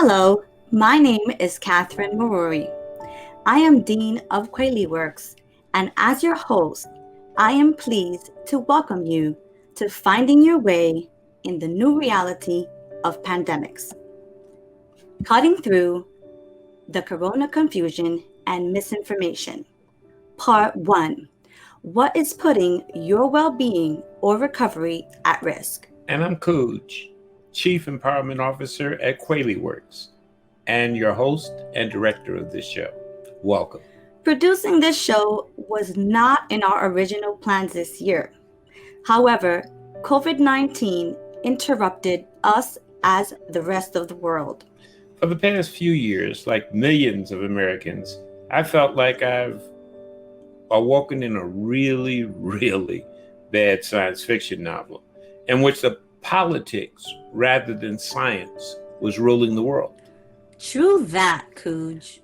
Hello, my name is Catherine Marori. I am Dean of KweliWorks, and as your host, I am pleased to welcome you to Finding Your Way in the New Reality of Pandemics. Cutting Through the Corona Confusion and Misinformation. Part 1. What is putting your well-being or recovery at risk? And I'm Coach, Chief Empowerment Officer at KweliWorks, and your host and director of this show. Welcome. Producing this show was not in our original plans this year. However, COVID-19 interrupted us as the rest of the world. For the past few years, like millions of Americans, I felt like I've awoken in a really, really bad science fiction novel in which the politics rather than science was ruling the world. True that, Cooj.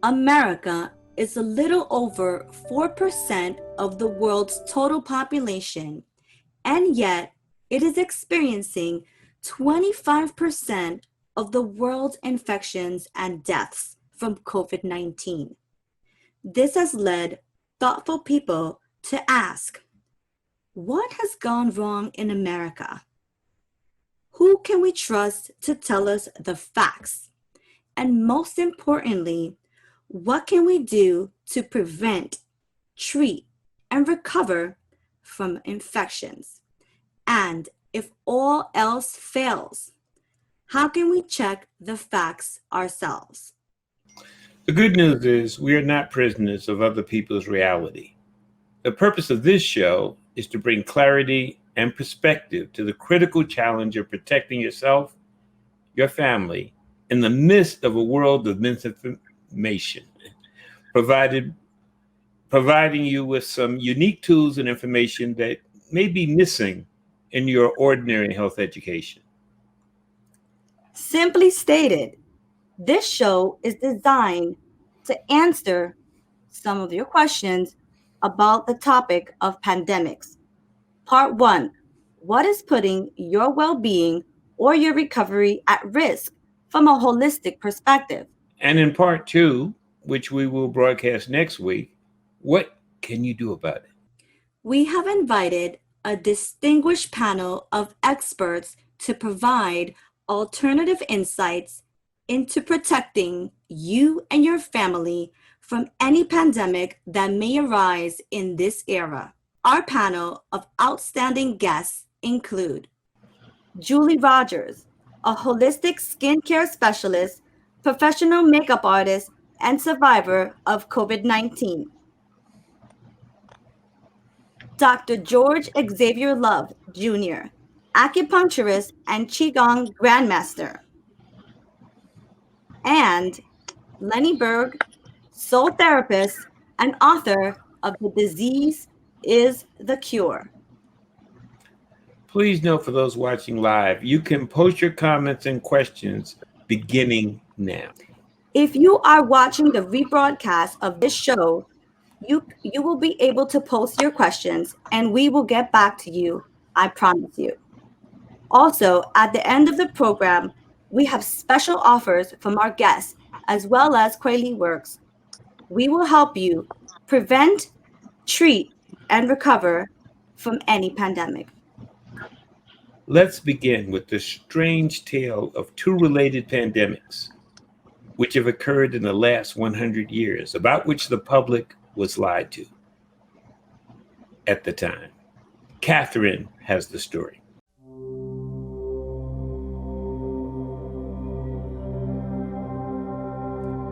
America is a little over 4% of the world's total population, and yet it is experiencing 25% of the world's infections and deaths from COVID-19. This has led thoughtful people to ask, what has gone wrong in America? Who can we trust to tell us the facts? And most importantly, what can we do to prevent, treat, and recover from infections? And if all else fails, how can we check the facts ourselves? The good news is we are not prisoners of other people's reality. The purpose of this show is to bring clarity and perspective to the critical challenge of protecting yourself, your family, in the midst of a world of misinformation, providing you with some unique tools and information that may be missing in your ordinary health education. Simply stated, this show is designed to answer some of your questions about the topic of pandemics. Part 1. What is putting your well-being or your recovery at risk from a holistic perspective? And in part 2, which we will broadcast next week, what can you do about it? We have invited a distinguished panel of experts to provide alternative insights into protecting you and your family from any pandemic that may arise in this era. Our panel of outstanding guests include Julie Rodgers, a holistic skincare specialist, professional makeup artist, and survivor of COVID-19. Dr. George Xavier Love, Jr., acupuncturist and Qi-Gong GrandMaster. And Lenny Burg, soul therapist and author of The Disease is the Cure. Please note, for those watching live, you can post your comments and questions beginning now. If you are watching the rebroadcast of this show, you will be able to post your questions and we will get back to you, I promise you. Also, at the end of the program, we have special offers from our guests as well as KweliWorks. We will help you prevent, treat, and recover from any pandemic. Let's begin with the strange tale of two related pandemics, which have occurred in the last 100 years, about which the public was lied to at the time. Catherine has the story.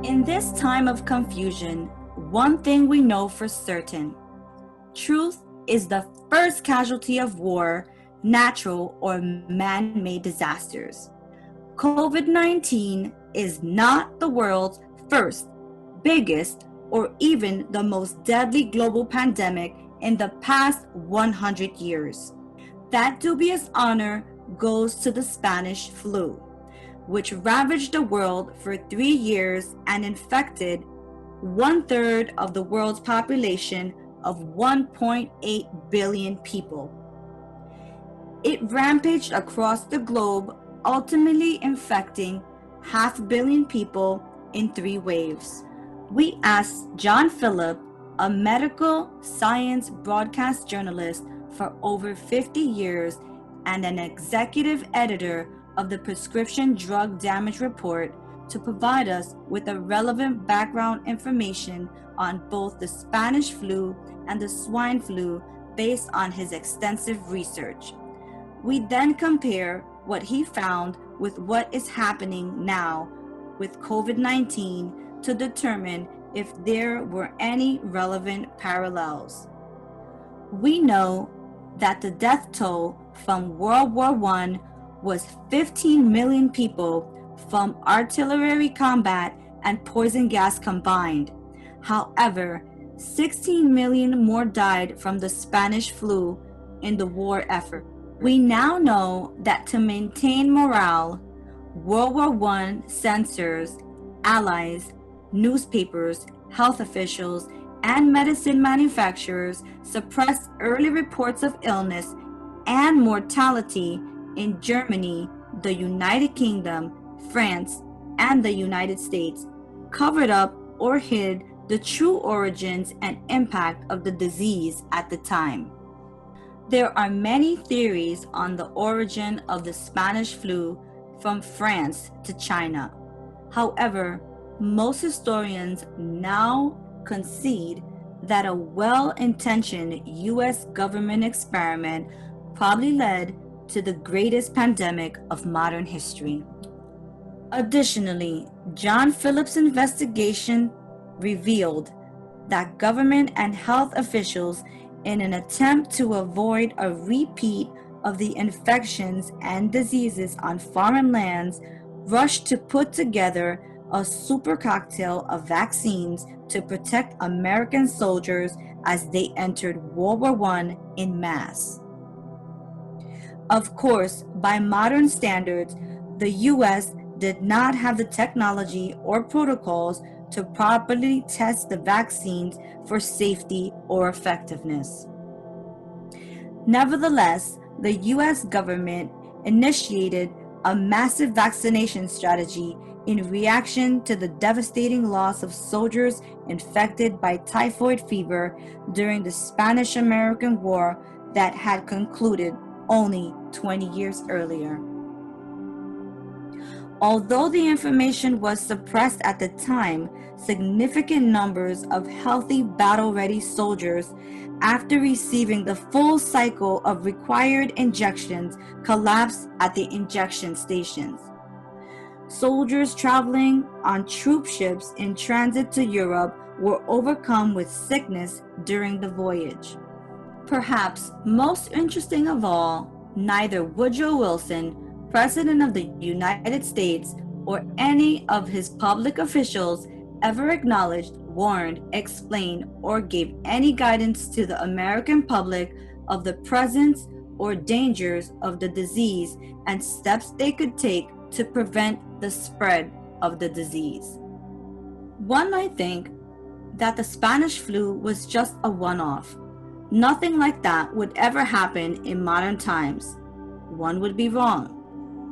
In this time of confusion, one thing we know for certain: truth is the first casualty of war, natural or man-made disasters. COVID-19 is not the world's first, biggest, or even the most deadly global pandemic in the past 100 years. That dubious honor goes to the Spanish flu, which ravaged the world for 3 years and infected 1/3 of the world's population of 1.8 billion people. It rampaged across the globe, ultimately infecting 500 million people in 3 waves. We asked John Phillip, a medical science broadcast journalist for over 50 years and an executive editor of the Prescription Drug Damage Report, to provide us with a relevant background information on both the Spanish flu and the swine flu based on his extensive research. We then compare what he found with what is happening now with COVID-19 to determine if there were any relevant parallels. We know that the death toll from World War I was 15 million people from artillery combat and poison gas combined. However, 16 million more died from the Spanish flu in the war effort. We now know that to maintain morale, World War I censors, allies, newspapers, health officials, and medicine manufacturers suppressed early reports of illness and mortality in Germany, the United Kingdom, France, and the United States, covered up or hid the true origins and impact of the disease at the time. There are many theories on the origin of the Spanish flu from France to China. However, most historians now concede that a well-intentioned US government experiment probably led to the greatest pandemic of modern history. Additionally, John Phillip's investigation revealed that government and health officials, in an attempt to avoid a repeat of the infections and diseases on foreign lands, rushed to put together a super cocktail of vaccines to protect American soldiers as they entered World War I in mass. Of course, by modern standards, the US did not have the technology or protocols to properly test the vaccines for safety or effectiveness. Nevertheless, the US government initiated a massive vaccination strategy in reaction to the devastating loss of soldiers infected by typhoid fever during the Spanish-American War that had concluded only 20 years earlier. Although the information was suppressed at the time, significant numbers of healthy battle-ready soldiers, after receiving the full cycle of required injections, collapsed at the injection stations. Soldiers traveling on troop ships in transit to Europe were overcome with sickness during the voyage. Perhaps most interesting of all, neither Woodrow Wilson, President of the United States, or any of his public officials ever acknowledged, warned, explained, or gave any guidance to the American public of the presence or dangers of the disease and steps they could take to prevent the spread of the disease. One might think that the Spanish flu was just a one-off. Nothing like that would ever happen in modern times. One would be wrong.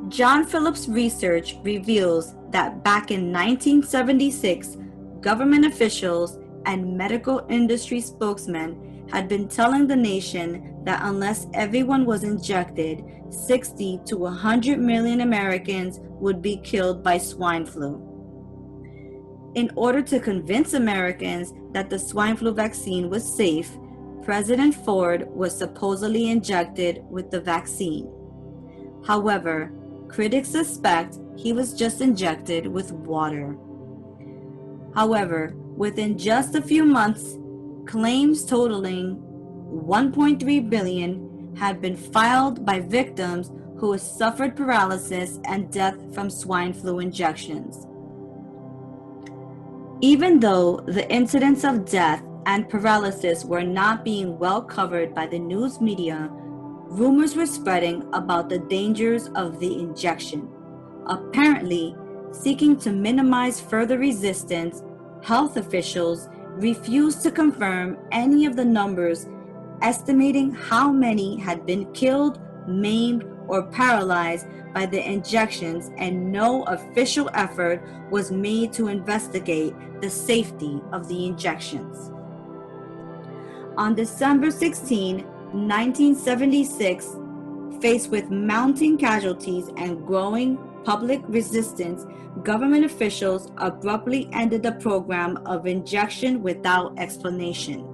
John Phillip's research reveals that back in 1976, government officials and medical industry spokesmen had been telling the nation that unless everyone was injected, 60 to 100 million Americans would be killed by swine flu. In order to convince Americans that the swine flu vaccine was safe, President Ford was supposedly injected with the vaccine. However, critics suspect he was just injected with water. However, within just a few months, claims totaling $1.3 billion had been filed by victims who had suffered paralysis and death from swine flu injections. Even though the incidents of death and paralysis were not being well covered by the news media, rumors were spreading about the dangers of the injection. Apparently, seeking to minimize further resistance, health officials refused to confirm any of the numbers, estimating how many had been killed, maimed, or paralyzed by the injections, and no official effort was made to investigate the safety of the injections. On December 16, 1976, faced with mounting casualties and growing public resistance, government officials abruptly ended the program of injection without explanation.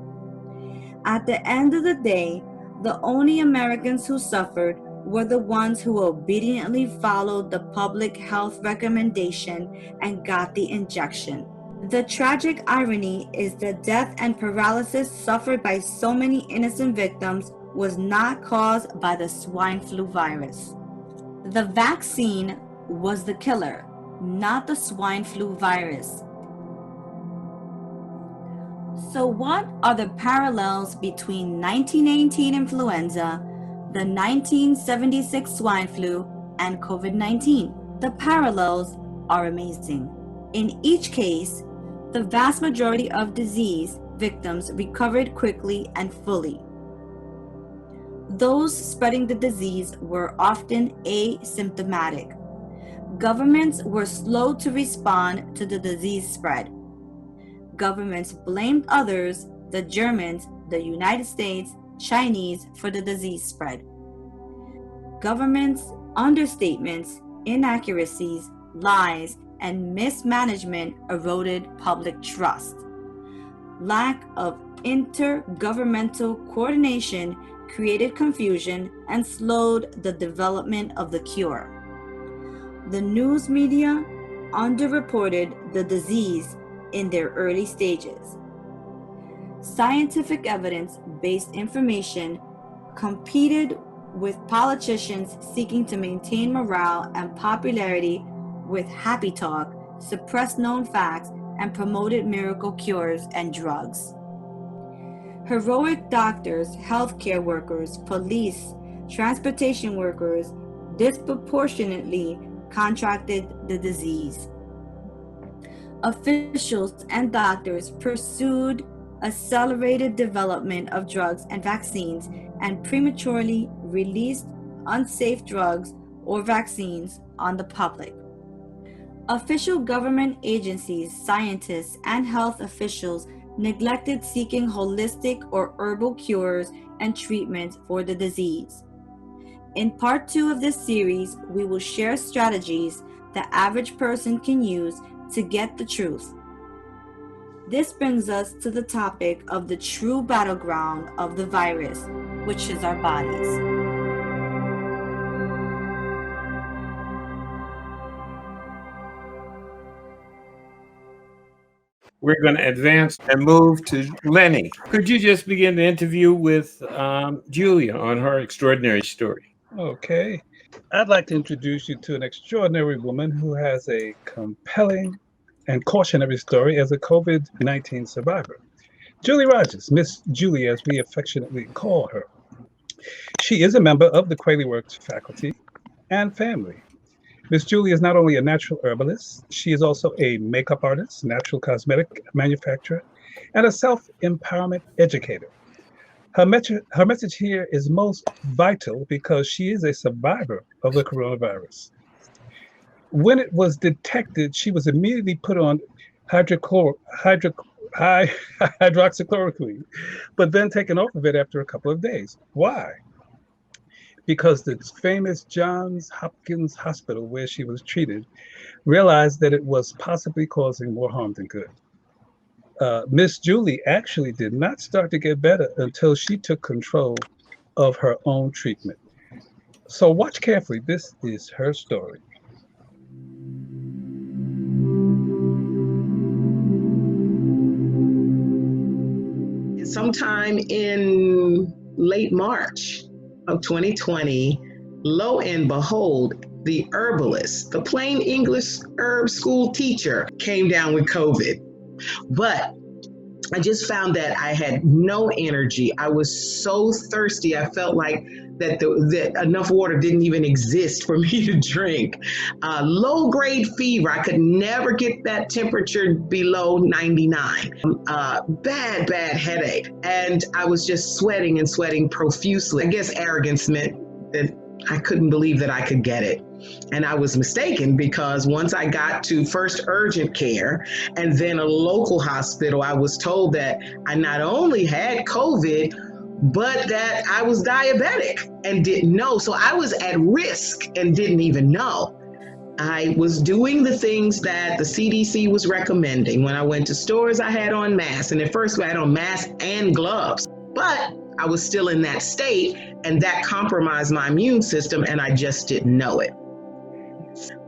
At the end of the day, the only Americans who suffered were the ones who obediently followed the public health recommendation and got the injection. The tragic irony is the death and paralysis suffered by so many innocent victims was not caused by the swine flu virus. The vaccine was the killer, not the swine flu virus. So what are the parallels between 1918 influenza, the 1976 swine flu, and COVID-19? The parallels are amazing. In each case, the vast majority of disease victims recovered quickly and fully. Those spreading the disease were often asymptomatic. Governments were slow to respond to the disease spread. Governments blamed others, the Germans, the United States, Chinese, for the disease spread. Governments' understatements, inaccuracies, lies, and mismanagement eroded public trust. Lack of intergovernmental coordination created confusion and slowed the development of the cure. The news media underreported the disease in their early stages. Scientific evidence-based information competed with politicians seeking to maintain morale and popularity with happy talk, suppressed known facts, and promoted miracle cures and drugs. Heroic doctors, healthcare workers, police, transportation workers disproportionately contracted the disease. Officials and doctors pursued accelerated development of drugs and vaccines and prematurely released unsafe drugs or vaccines on the public. Official government agencies, scientists, and health officials neglected seeking holistic or herbal cures and treatments for the disease. In part 2 of this series, we will share strategies the average person can use to get the truth. This brings us to the topic of the true battleground of the virus, which is our bodies. We're going to advance and move to Lenny. Could you just begin the interview with Julia on her extraordinary story? Okay. I'd like to introduce you to an extraordinary woman who has a compelling and cautionary story as a COVID-19 survivor. Julie Rodgers, Miss Julie as we affectionately call her. She is a member of the KweliWorks faculty and family. Miss Julie is not only a natural herbalist, she is also a makeup artist, natural cosmetic manufacturer, and a self-empowerment educator. Her message here is most vital because she is a survivor of the coronavirus. When it was detected, she was immediately put on hydroxychloroquine, but then taken off of it after a couple of days. Why? Because the famous Johns Hopkins Hospital, where she was treated, realized that it was possibly causing more harm than good. Miss Julie actually did not start to get better until she took control of her own treatment. So watch carefully. This is her story. Sometime in late March of 2020, lo and behold, the herbalist, the plain English herb school teacher, came down with COVID. But I just found that I had no energy. I was so thirsty. I felt like that enough water didn't even exist for me to drink. Low-grade fever. I could never get that temperature below 99. Bad headache. And I was just sweating and sweating profusely. I guess arrogance meant that I couldn't believe that I could get it. And I was mistaken, because once I got to first urgent care and then a local hospital, I was told that I not only had COVID, but that I was diabetic and didn't know. So I was at risk and didn't even know. I was doing the things that the CDC was recommending. When I went to stores, I had on masks. And at first I had on masks and gloves, but I was still in that state, and that compromised my immune system, and I just didn't know it.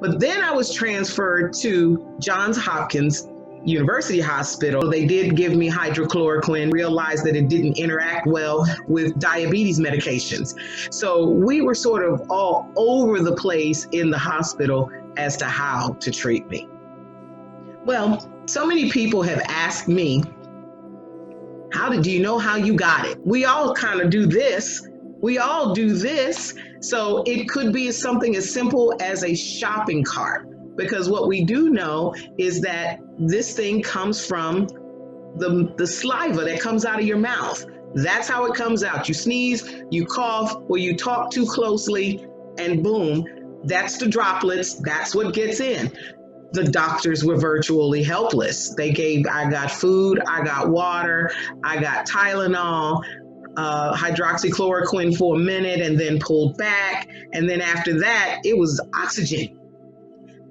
But then I was transferred to Johns Hopkins University Hospital. They did give me hydrochloroquine, realized that it didn't interact well with diabetes medications. So we were sort of all over the place in the hospital as to how to treat me. Well, so many people have asked me, do you know how you got it? We all kind of do this. We all do this. So it could be something as simple as a shopping cart, because what we do know is that this thing comes from the saliva that comes out of your mouth. That's how it comes out. You sneeze, you cough, or you talk too closely, and boom, that's the droplets. That's what gets in. The doctors were virtually helpless. I got food, I got water, I got Tylenol, hydroxychloroquine for a minute, and then pulled back. And then after that, it was oxygen.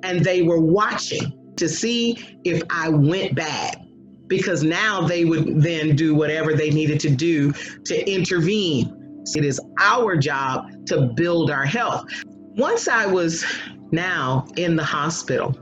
And they were watching to see if I went bad, because now they would then do whatever they needed to do to intervene. It is our job to build our health. Once I was now in the hospital,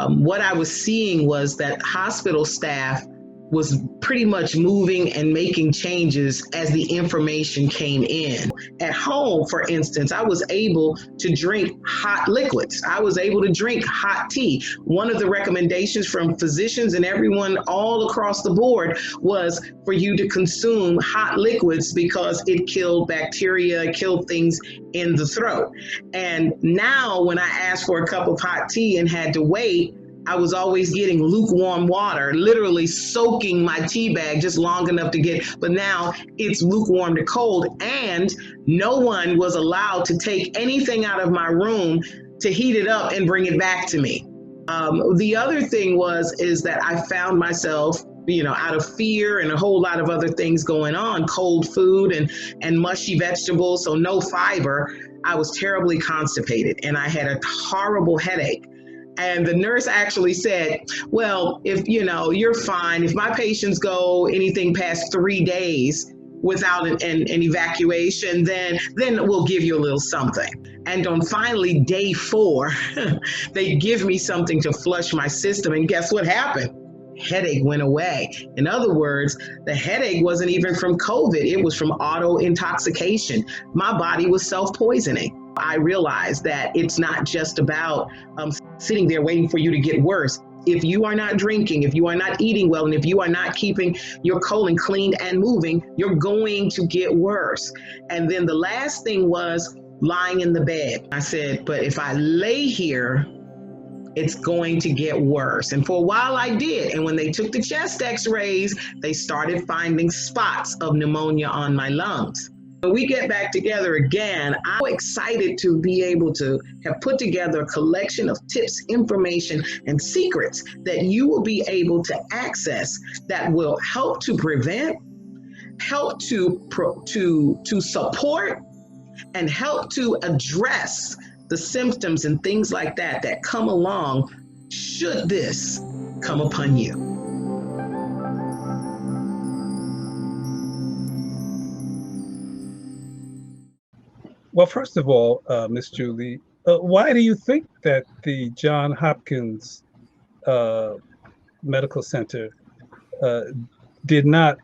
what I was seeing was that hospital staff was pretty much moving and making changes as the information came in. At home, for instance, I was able to drink hot liquids. I was able to drink hot tea. One of the recommendations from physicians and everyone all across the board was for you to consume hot liquids because it killed bacteria, it killed things in the throat. And now when I asked for a cup of hot tea and had to wait, I was always getting lukewarm water, literally soaking my tea bag just long enough to get, but now it's lukewarm to cold, and no one was allowed to take anything out of my room to heat it up and bring it back to me. The other thing is that I found myself, out of fear and a whole lot of other things going on, cold food and mushy vegetables, so no fiber, I was terribly constipated and I had a horrible headache. And the nurse actually said, well, if you're fine, if my patients go anything past 3 days without an evacuation, then we'll give you a little something. And on finally day 4, they give me something to flush my system. And guess what happened? Headache went away. In other words, the headache wasn't even from COVID. It was from auto intoxication. My body was self-poisoning. I realized that it's not just about sitting there waiting for you to get worse. If you are not drinking, if you are not eating well, and if you are not keeping your colon clean and moving, you're going to get worse. And then the last thing was lying in the bed. I said, but if I lay here, it's going to get worse. And for a while I did. And when they took the chest x-rays, they started finding spots of pneumonia on my lungs. When we get back together again, I'm excited to be able to have put together a collection of tips, information, and secrets that you will be able to access that will help to prevent, help to support, and help to address the symptoms and things like that come along should this come upon you. Well, first of all, Miss Julie, why do you think that the Johns Hopkins Medical Center did not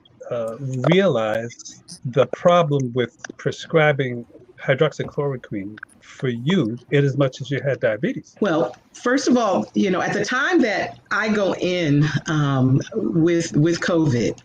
realize the problem with prescribing hydroxychloroquine for you in as much as you had diabetes? Well, first of all, at the time that I go in with COVID,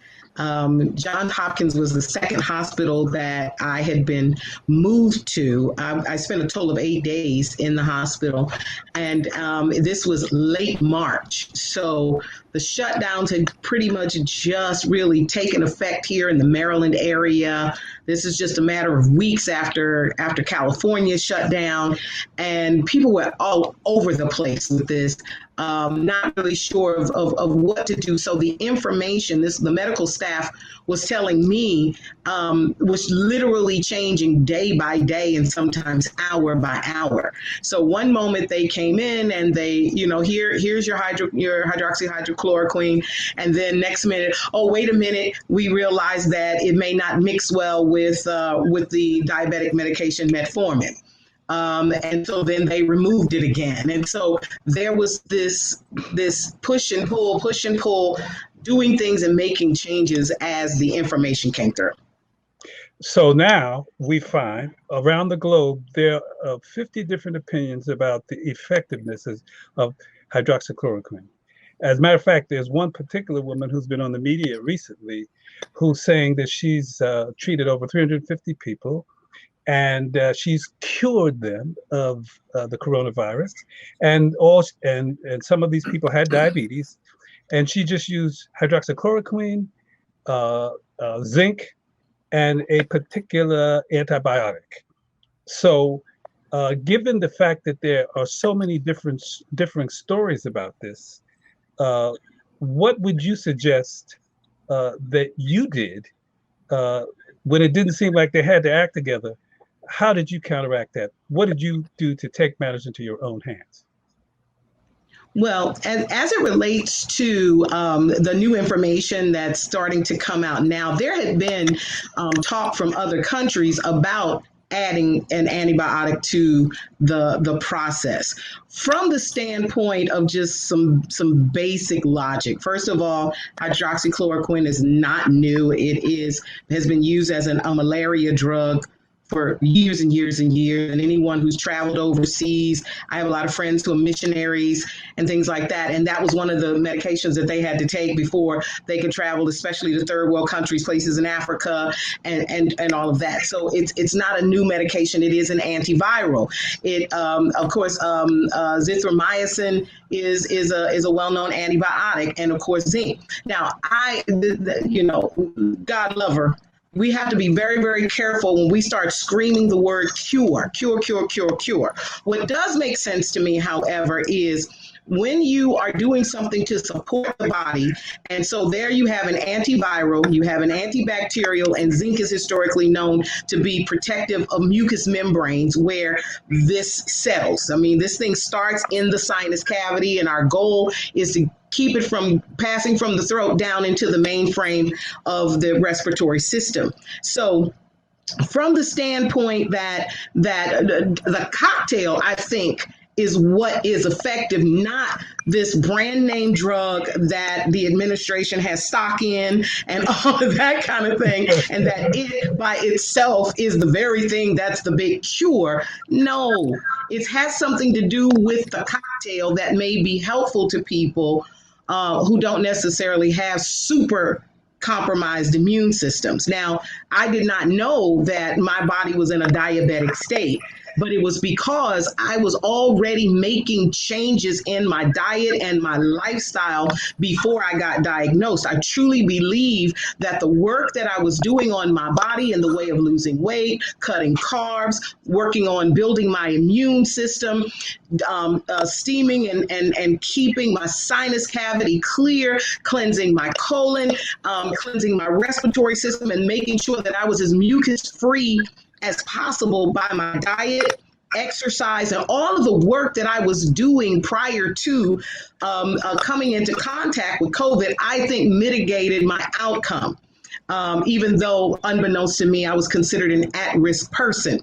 Johns Hopkins was the second hospital that I had been moved to. I spent a total of 8 days in the hospital, and this was late March. So the shutdowns had pretty much just really taken effect here in the Maryland area. This is just a matter of weeks after California shut down, and people were all over the place with this. Not really sure of what to do. So the information, the medical staff was telling me, was literally changing day by day and sometimes hour by hour. So one moment they came in and they, here's your hydroxyhydrochloroquine, and then next minute, oh, wait a minute, we realized that it may not mix well with the diabetic medication metformin. And so then they removed it again. And so there was this push and pull, doing things and making changes as the information came through. So now we find around the globe, there are 50 different opinions about the effectiveness of hydroxychloroquine. As a matter of fact, there's one particular woman who's been on the media recently who's saying that she's treated over 350 people, and she's cured them of the coronavirus, and some of these people had diabetes, and she just used hydroxychloroquine, zinc, and a particular antibiotic. So, given the fact that there are so many different stories about this, what would you suggest that you did when it didn't seem like they had to act together? How did you counteract that? What did you do to take matters into your own hands? Well, as it relates to the new information that's starting to come out now, there had been talk from other countries about adding an antibiotic to the process. From the standpoint of just some basic logic, first of all, hydroxychloroquine is not new. It has been used as a malaria drug for years and years and years. And anyone who's traveled overseas, I have a lot of friends who are missionaries and things like that. And that was one of the medications that they had to take before they could travel, especially to third world countries, places in Africa and all of that. So it's not a new medication. It is an antiviral. It, of course, zithromycin is a well-known antibiotic, and of course, zinc. Now, God love her, we have to be very, very careful when we start screaming the word cure. What does make sense to me, however, is when you are doing something to support the body, and so there you have an antiviral, you have an antibacterial, and zinc is historically known to be protective of mucous membranes where this settles. I mean, this thing starts in the sinus cavity, and our goal is to keep it from passing from the throat down into the mainframe of the respiratory system. So from the standpoint that the cocktail, I think, is what is effective, not this brand name drug that the administration has stock in and all of that kind of thing, and that it by itself is the very thing that's the big cure. No, it has something to do with the cocktail that may be helpful to people who don't necessarily have super compromised immune systems. Now, I did not know that my body was in a diabetic state, but it was because I was already making changes in my diet and my lifestyle before I got diagnosed. I truly believe that the work that I was doing on my body in the way of losing weight, cutting carbs, working on building my immune system, steaming and keeping my sinus cavity clear, cleansing my colon, cleansing my respiratory system, and making sure that I was as mucus free as possible by my diet, exercise, and all of the work that I was doing prior to coming into contact with COVID, I think mitigated my outcome. Even though, unbeknownst to me, I was considered an at-risk person.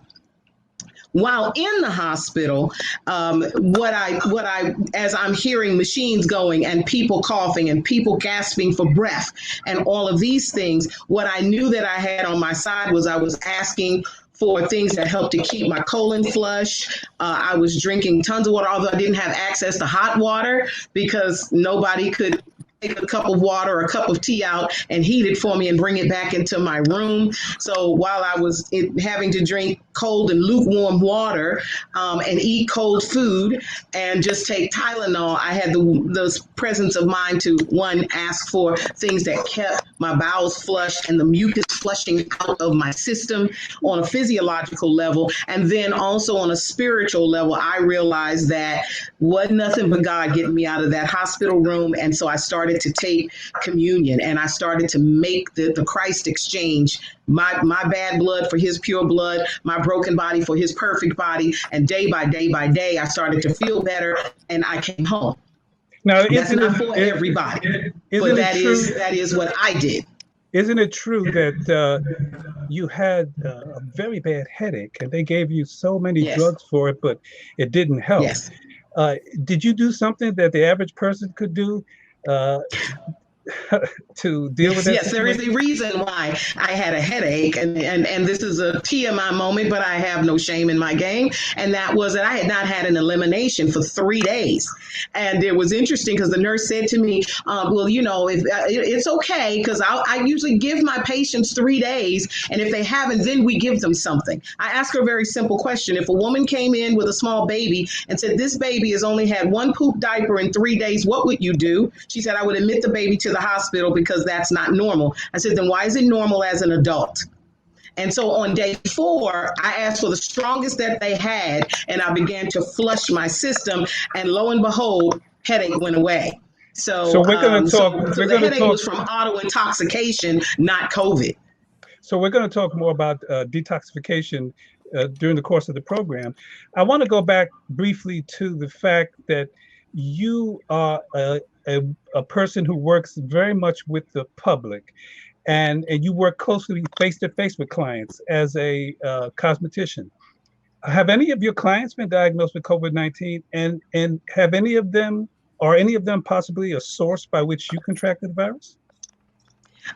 While in the hospital, as I'm hearing machines going and people coughing and people gasping for breath and all of these things, what I knew that I had on my side was I was asking for things that help to keep my colon flush. I was drinking tons of water, although I didn't have access to hot water because nobody could take a cup of water or a cup of tea out and heat it for me and bring it back into my room. So while I was having to drink cold and lukewarm water and eat cold food and just take Tylenol, I had the presence of mind to, one, ask for things that kept my bowels flushed and the mucus flushing out of my system on a physiological level. And then also on a spiritual level, I realized that wasn't nothing but God getting me out of that hospital room. And so I started to take communion and I started to make the Christ exchange, my bad blood for his pure blood, my broken body for his perfect body. And day by day, I started to feel better and I came home. Now, that's not for everybody, but that is what I did. Isn't it true that you had a very bad headache and they gave you so many drugs for it, but it didn't help? Yes. Did you do something that the average person could do to deal with that? Yes, there is a reason why I had a headache, and this is a TMI moment, but I have no shame in my game, and that was that I had not had an elimination for 3 days. And it was interesting because the nurse said to me, well, you know, if it's okay, because I usually give my patients 3 days, and if they haven't, then we give them something. I asked her a very simple question. If a woman came in with a small baby and said, this baby has only had one poop diaper in 3 days, what would you do? She said, I would admit the baby to the hospital because that's not normal. I said, then why is it normal as an adult? And so on day 4, I asked for the strongest that they had, and I began to flush my system, and lo and behold, headache went away. So we're going to talk. So the headache was from auto intoxication, not COVID. So we're going to talk more about detoxification during the course of the program. I want to go back briefly to the fact that you are a person who works very much with the public, and you work closely face-to-face with clients as a cosmetician. Have any of your clients been diagnosed with COVID-19, and have any of them possibly a source by which you contracted the virus?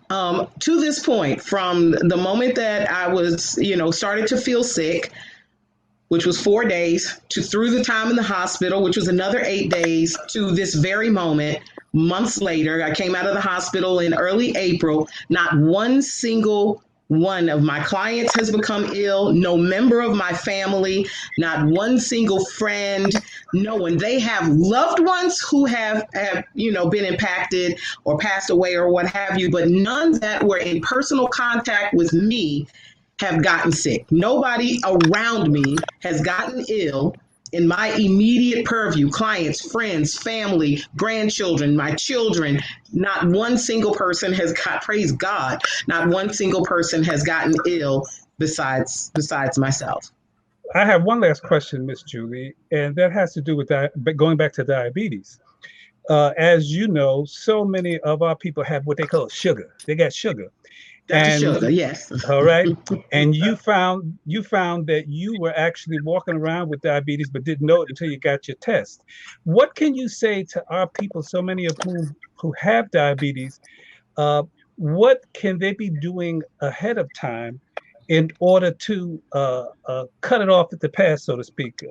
To this point, from the moment that I was, started to feel sick, which was 4 days, to through the time in the hospital, which was another 8 days, to this very moment, months later, I came out of the hospital in early April. Not one single one of my clients has become ill. No member of my family, not one single friend, no one. They have loved ones who have been impacted or passed away or what have you, but none that were in personal contact with me have gotten sick. Nobody around me has gotten ill in my immediate purview, clients, friends, family, grandchildren, my children. Not one single person has praise God, not one single person has gotten ill besides myself. I have one last question, Miss Julie, and that has to do with going back to diabetes. As you know, so many of our people have what they call sugar. They got sugar. Sugar, yes. All right. And you found that you were actually walking around with diabetes, but didn't know it until you got your test. What can you say to our people, so many of whom who have diabetes? What can they be doing ahead of time in order to cut it off at the pass, so to speak,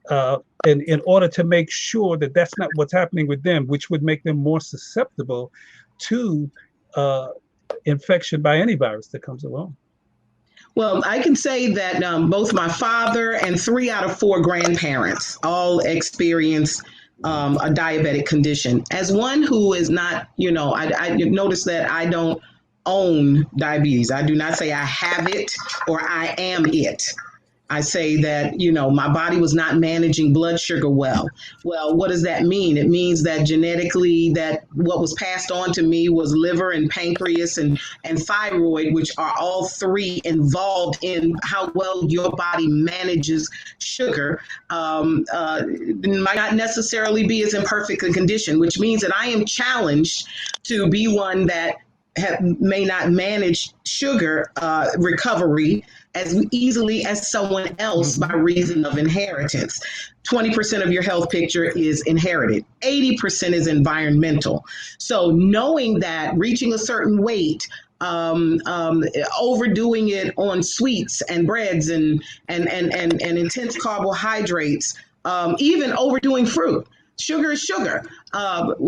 and in order to make sure that that's not what's happening with them, which would make them more susceptible to infection by any virus that comes along? Well, I can say that both my father and 3 out of 4 grandparents all experience a diabetic condition. As one who is not, I notice that I don't own diabetes. I do not say I have it or I am it. I say that, my body was not managing blood sugar well. Well, what does that mean? It means that genetically that what was passed on to me was liver and pancreas and thyroid, which are all 3 involved in how well your body manages sugar, might not necessarily be as in perfect a condition, which means that I am challenged to be one that may not manage sugar recovery as easily as someone else by reason of inheritance. 20% of your health picture is inherited. 80% is environmental. So knowing that reaching a certain weight overdoing it on sweets and breads and intense carbohydrates, even overdoing fruit. Sugar is sugar,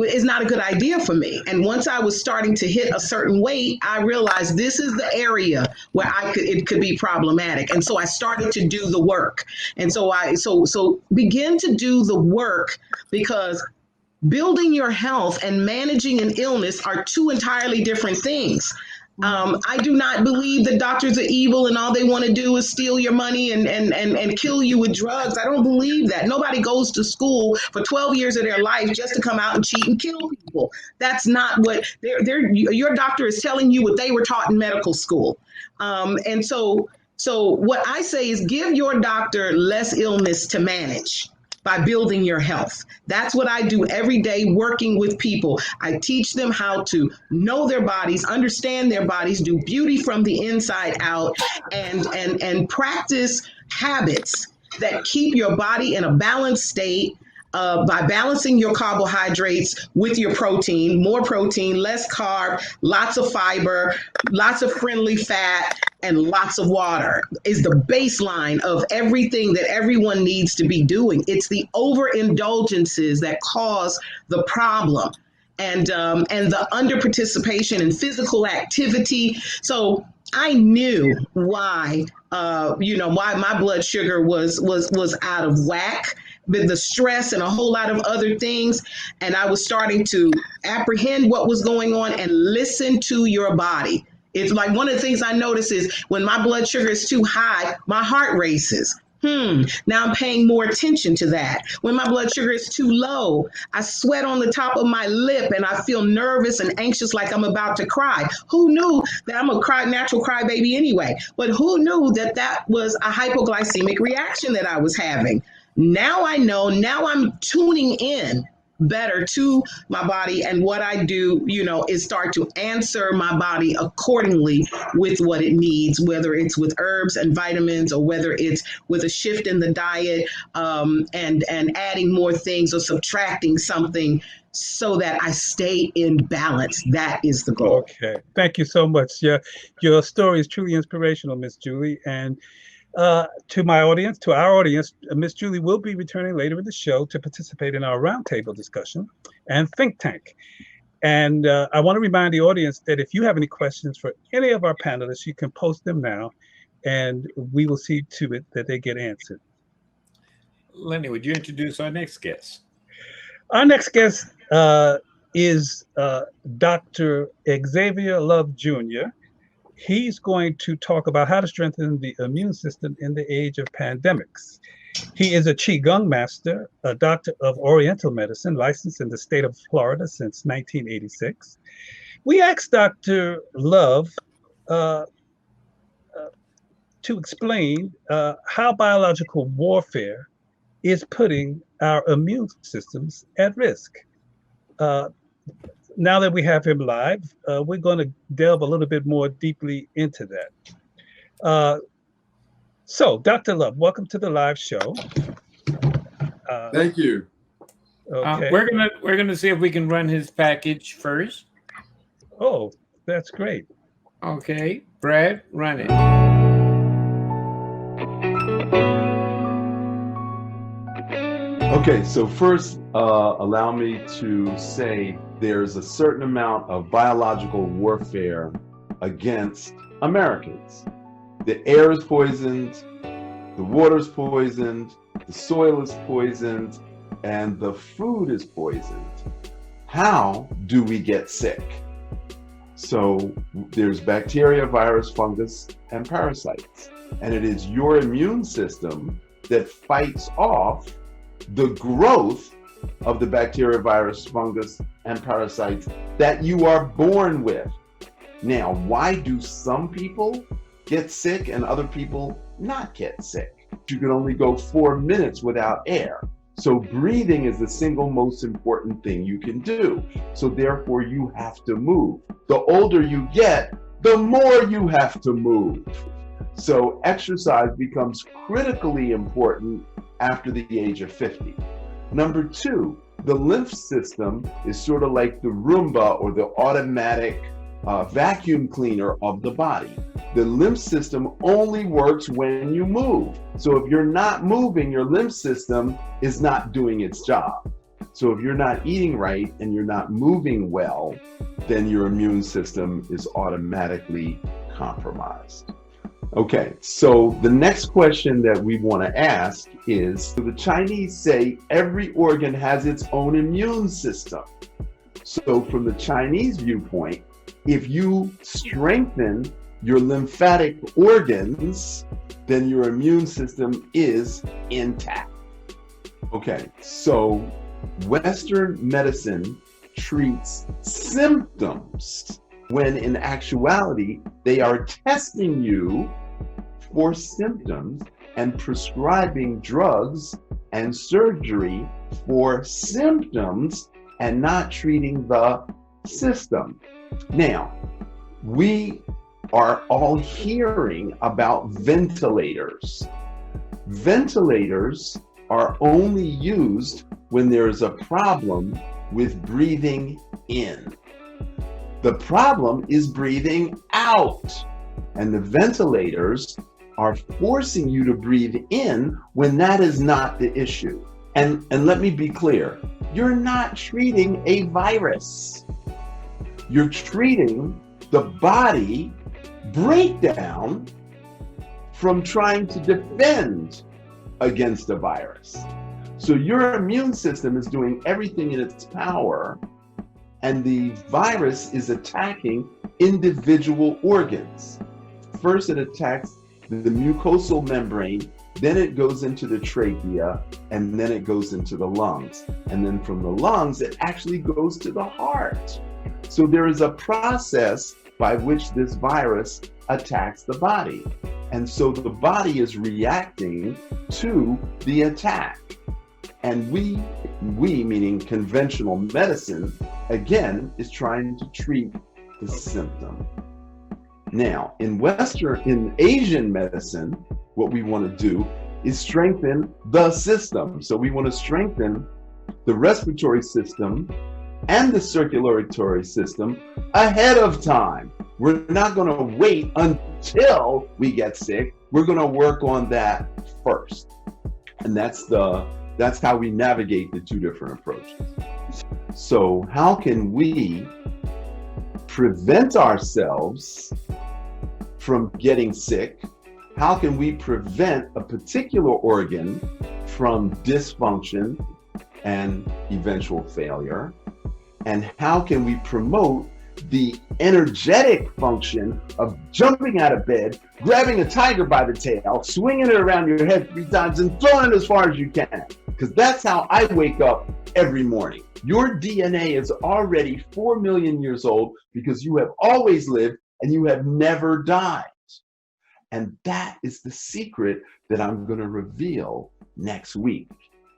is not a good idea for me. And once I was starting to hit a certain weight, I realized this is the area where it could be problematic. And so I started to do the work. And so so begin to do the work, because building your health and managing an illness are two entirely different things. I do not believe that doctors are evil and all they want to do is steal your money and kill you with drugs. I don't believe that. Nobody goes to school for 12 years of their life just to come out and cheat and kill people. That's not what your doctor is telling you what they were taught in medical school. And so what I say is give your doctor less illness to manage by building your health. That's what I do every day working with people. I teach them how to know their bodies, understand their bodies, do beauty from the inside out, and practice habits that keep your body in a balanced state, by balancing your carbohydrates with your protein, more protein, less carb, lots of fiber, lots of friendly fat, and lots of water is the baseline of everything that everyone needs to be doing. It's the overindulgences that cause the problem, and the underparticipation in physical activity. So I knew why my blood sugar was out of whack with the stress and a whole lot of other things. And I was starting to apprehend what was going on and listen to your body. It's like one of the things I notice is when my blood sugar is too high, my heart races. Now I'm paying more attention to that. When my blood sugar is too low, I sweat on the top of my lip and I feel nervous and anxious like I'm about to cry. Who knew that I'm a natural crybaby anyway? But who knew that was a hypoglycemic reaction that I was having? Now I know, now I'm tuning in better to my body, and what I do, is start to answer my body accordingly with what it needs, whether it's with herbs and vitamins or whether it's with a shift in the diet, and adding more things or subtracting something so that I stay in balance. That is the goal. Okay, thank you so much. Your story is truly inspirational, Miss Julie, and to our audience, Miss Julie will be returning later in the show to participate in our roundtable discussion and think tank. And I want to remind the audience that if you have any questions for any of our panelists, you can post them now, and we will see to it that they get answered. Lenny, would you introduce our next guest? Our next guest is Dr. Xavier Love Jr. He's going to talk about how to strengthen the immune system in the age of pandemics. He is a Qi-Gong master, a doctor of Oriental medicine, licensed in the state of Florida since 1986. We asked Dr. Love to explain how biological warfare is putting our immune systems at risk. Now that we have him live, we're going to delve a little bit more deeply into that. So, Dr. Love, welcome to the live show. Thank you. Okay. We're gonna see if we can run his package first. Oh, that's great. Okay, Brad, run it. Okay, so first, allow me to say there's a certain amount of biological warfare against Americans. The air is poisoned, the water is poisoned, the soil is poisoned, and the food is poisoned. How do we get sick? So there's bacteria, virus, fungus, and parasites. And it is your immune system that fights off the growth of the bacteria, virus, fungus, and parasites that you are born with. Now, why do some people get sick and other people not get sick? You can only go 4 minutes without air. So breathing is the single most important thing you can do. So therefore you have to move. The older you get, the more you have to move. So exercise becomes critically important after the age of 50. Number 2, the lymph system is sort of like the Roomba or the automatic vacuum cleaner of the body. The lymph system only works when you move. So if you're not moving, your lymph system is not doing its job. So if you're not eating right and you're not moving well, then your immune system is automatically compromised. Okay, so the next question that we want to ask is, the Chinese say every organ has its own immune system. So from the Chinese viewpoint, if you strengthen your lymphatic organs, then your immune system is intact. Okay, so Western medicine treats symptoms when in actuality they are testing you for symptoms and prescribing drugs and surgery for symptoms and not treating the system. Now, we are all hearing about ventilators. Ventilators are only used when there is a problem with breathing in. The problem is breathing out. And the ventilators are forcing you to breathe in when that is not the issue. And let me be clear, you're not treating a virus. You're treating the body breakdown from trying to defend against a virus. So your immune system is doing everything in its power, and the virus is attacking individual organs. First, it attacks the mucosal membrane, then it goes into the trachea, and then it goes into the lungs. And then from the lungs, it actually goes to the heart. So there is a process by which this virus attacks the body. And so the body is reacting to the attack. And we meaning conventional medicine, again, is trying to treat the symptom. Now, in Asian medicine, what we want to do is strengthen the system. So we want to strengthen the respiratory system and the circulatory system ahead of time. We're not going to wait until we get sick. We're going to work on that first. And that's how we navigate the two different approaches. So how can we prevent ourselves from getting sick? How can we prevent a particular organ from dysfunction and eventual failure? And how can we promote the energetic function of jumping out of bed, grabbing a tiger by the tail, swinging it around your head 3 times and throwing it as far as you can? Because that's how I wake up every morning. Your DNA is already 4 million years old because you have always lived and you have never died. And that is the secret that I'm going to reveal next week,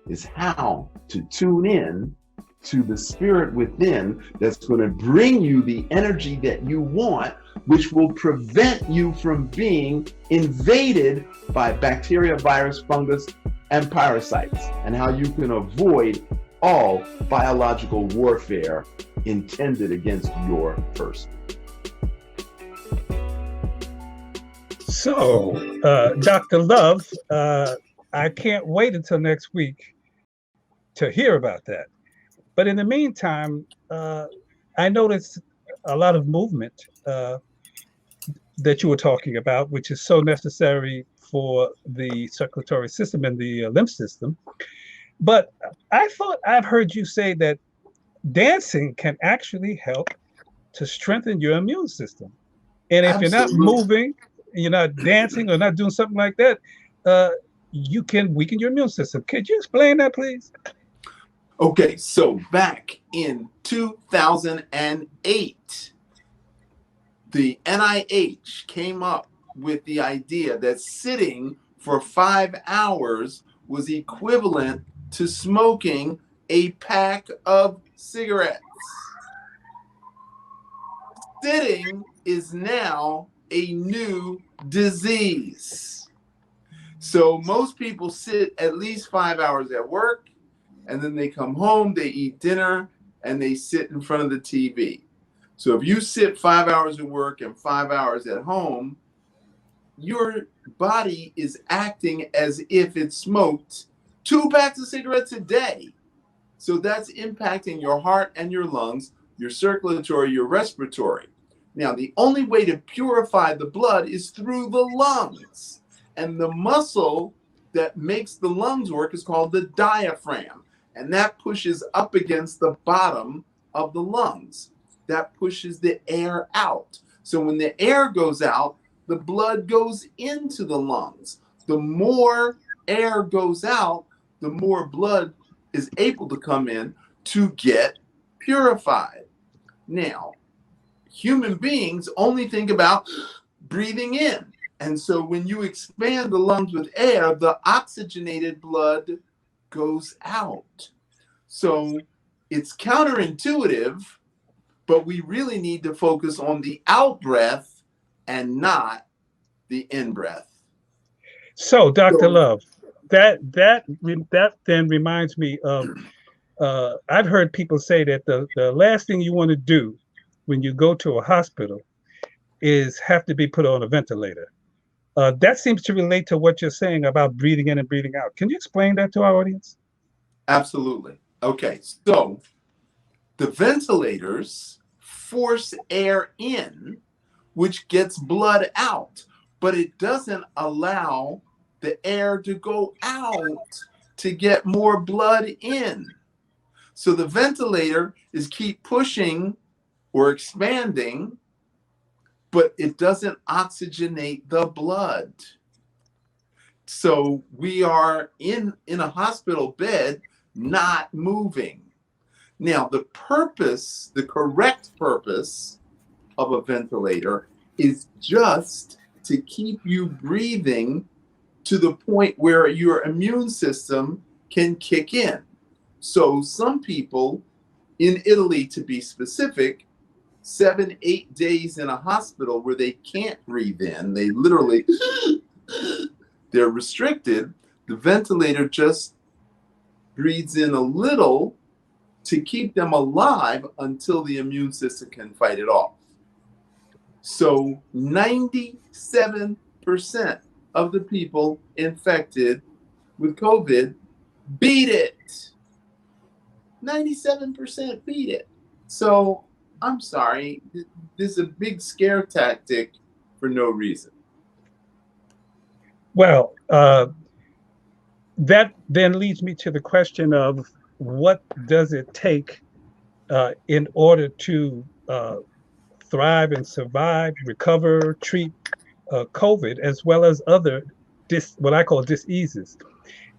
is how to tune in to the spirit within that's going to bring you the energy that you want, which will prevent you from being invaded by bacteria, virus, fungus, and parasites, and how you can avoid all biological warfare intended against your person. So, Dr. Love, I can't wait until next week to hear about that. But in the meantime, I noticed a lot of movement that you were talking about, which is so necessary for the circulatory system and the lymph system. But I thought I've heard you say that dancing can actually help to strengthen your immune system. And if you're not moving, you're not dancing or not doing something like that, you can weaken your immune system. Could you explain that, please? Okay, so back in 2008, the NIH came up with the idea that sitting for 5 hours was equivalent to smoking a pack of cigarettes. Sitting is now a new disease. So most people sit at least 5 hours at work, and then they come home, they eat dinner, and they sit in front of the TV. So if you sit 5 hours at work and 5 hours at home, your body is acting as if it smoked 2 packs of cigarettes a day. So that's impacting your heart and your lungs, your circulatory, your respiratory. Now, the only way to purify the blood is through the lungs. And the muscle that makes the lungs work is called the diaphragm. And that pushes up against the bottom of the lungs. That pushes the air out. So when the air goes out, the blood goes into the lungs. The more air goes out, the more blood is able to come in to get purified. Now, human beings only think about breathing in. And so when you expand the lungs with air, the oxygenated blood goes out. So it's counterintuitive, but we really need to focus on the out breath and not the in breath. So, Dr. Love, that then reminds me of I've heard people say that the last thing you want to do when you go to a hospital is have to be put on a ventilator. That seems to relate to what you're saying about breathing in and breathing out. Can you explain that to our audience? Absolutely. Okay, so the ventilators force air in, which gets blood out, but it doesn't allow the air to go out to get more blood in. So the ventilator is keep pushing or expanding, but it doesn't oxygenate the blood. So we are in a hospital bed, not moving. Now, the correct purpose of a ventilator is just to keep you breathing to the point where your immune system can kick in. So some people in Italy, to be specific, 7-8 days in a hospital where they can't breathe in, they literally, they're restricted. The ventilator just breathes in a little to keep them alive until the immune system can fight it off. So 97% of the people infected with COVID beat it. 97% beat it. So I'm sorry, this is a big scare tactic for no reason. Well, that then leads me to the question of what does it take in order to thrive and survive, recover, treat COVID, as well as other what I call diseases.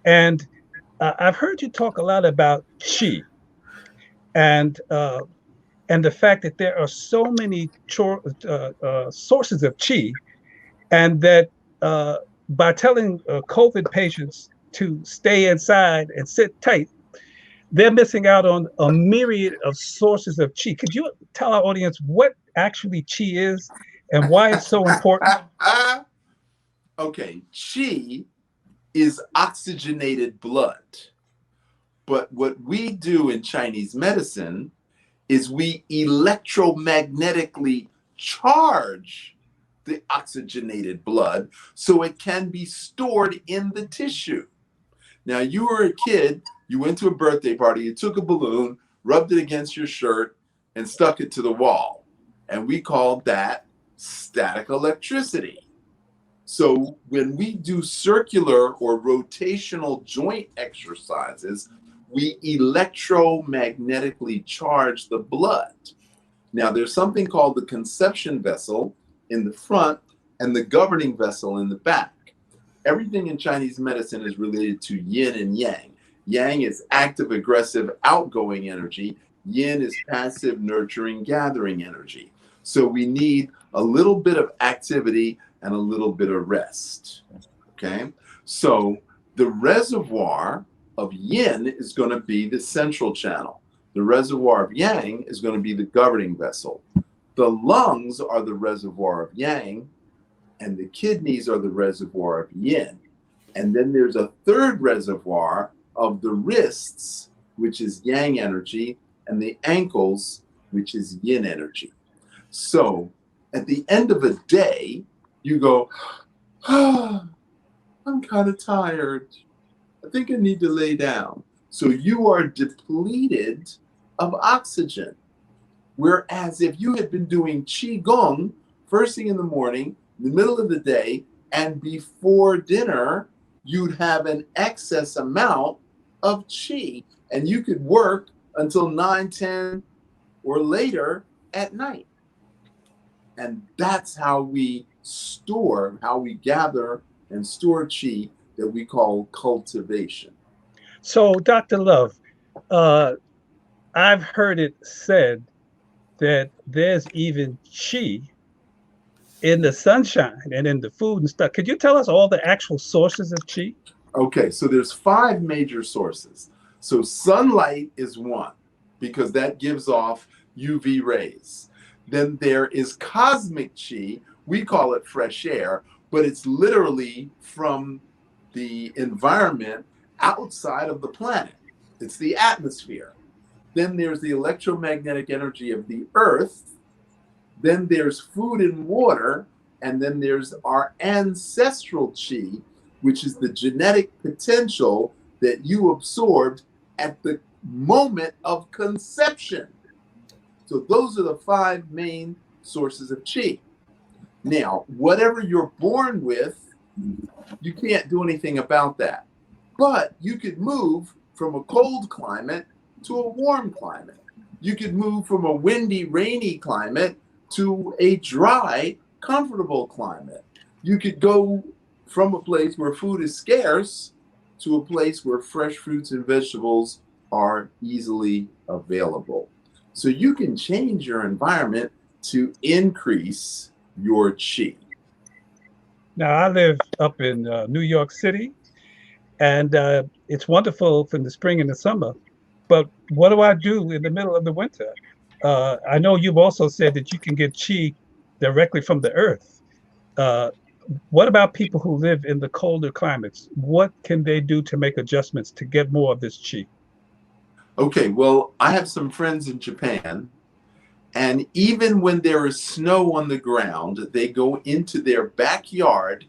And I've heard you talk a lot about Qi and the fact that there are so many sources of Qi, and that by telling COVID patients to stay inside and sit tight, they're missing out on a myriad of sources of Qi. Could you tell our audience what actually Qi is and why it's so important? Okay, Qi is oxygenated blood. But what we do in Chinese medicine is we electromagnetically charge the oxygenated blood so it can be stored in the tissue. Now, you were a kid, you went to a birthday party, you took a balloon, rubbed it against your shirt, and stuck it to the wall. And we called that static electricity. So when we do circular or rotational joint exercises, we electromagnetically charge the blood. Now, there's something called the conception vessel in the front and the governing vessel in the back. Everything in Chinese medicine is related to yin and yang. Yang is active, aggressive, outgoing energy. Yin is passive, nurturing, gathering energy. So we need a little bit of activity and a little bit of rest. Okay? So the reservoir of yin is going to be the central channel. The reservoir of yang is going to be the governing vessel. The lungs are the reservoir of yang, and the kidneys are the reservoir of yin. And then there's a third reservoir of the wrists, which is yang energy, and the ankles, which is yin energy. So at the end of a day, you go, ah, I'm kind of tired. I think I need to lay down. So you are depleted of oxygen. Whereas if you had been doing Qi-Gong first thing in the morning, in the middle of the day, and before dinner, you'd have an excess amount of Qi. And you could work until 9, 10, or later at night. And that's how we store, how we gather and store Qi that we call cultivation. So, Dr. Love, I've heard it said that there's even Qi in the sunshine and in the food and stuff. Could you tell us all the actual sources of Qi? Okay, so there's 5 major sources. So sunlight is one, because that gives off UV rays. Then there is cosmic Qi. We call it fresh air, but it's literally from the environment outside of the planet. It's the atmosphere. Then there's the electromagnetic energy of the earth. Then there's food and water. And then there's our ancestral Qi, which is the genetic potential that you absorbed at the moment of conception. So those are the 5 main sources of Qi. Now, whatever you're born with, you can't do anything about that. But you could move from a cold climate to a warm climate. You could move from a windy, rainy climate to a dry, comfortable climate. You could go from a place where food is scarce to a place where fresh fruits and vegetables are easily available. So you can change your environment to increase your Qi. Now, I live up in New York City, and it's wonderful from the spring and the summer. But what do I do in the middle of the winter? I know you've also said that you can get Qi directly from the earth. What about people who live in the colder climates? What can they do to make adjustments to get more of this Qi? Okay, well, I have some friends in Japan, and even when there is snow on the ground, they go into their backyard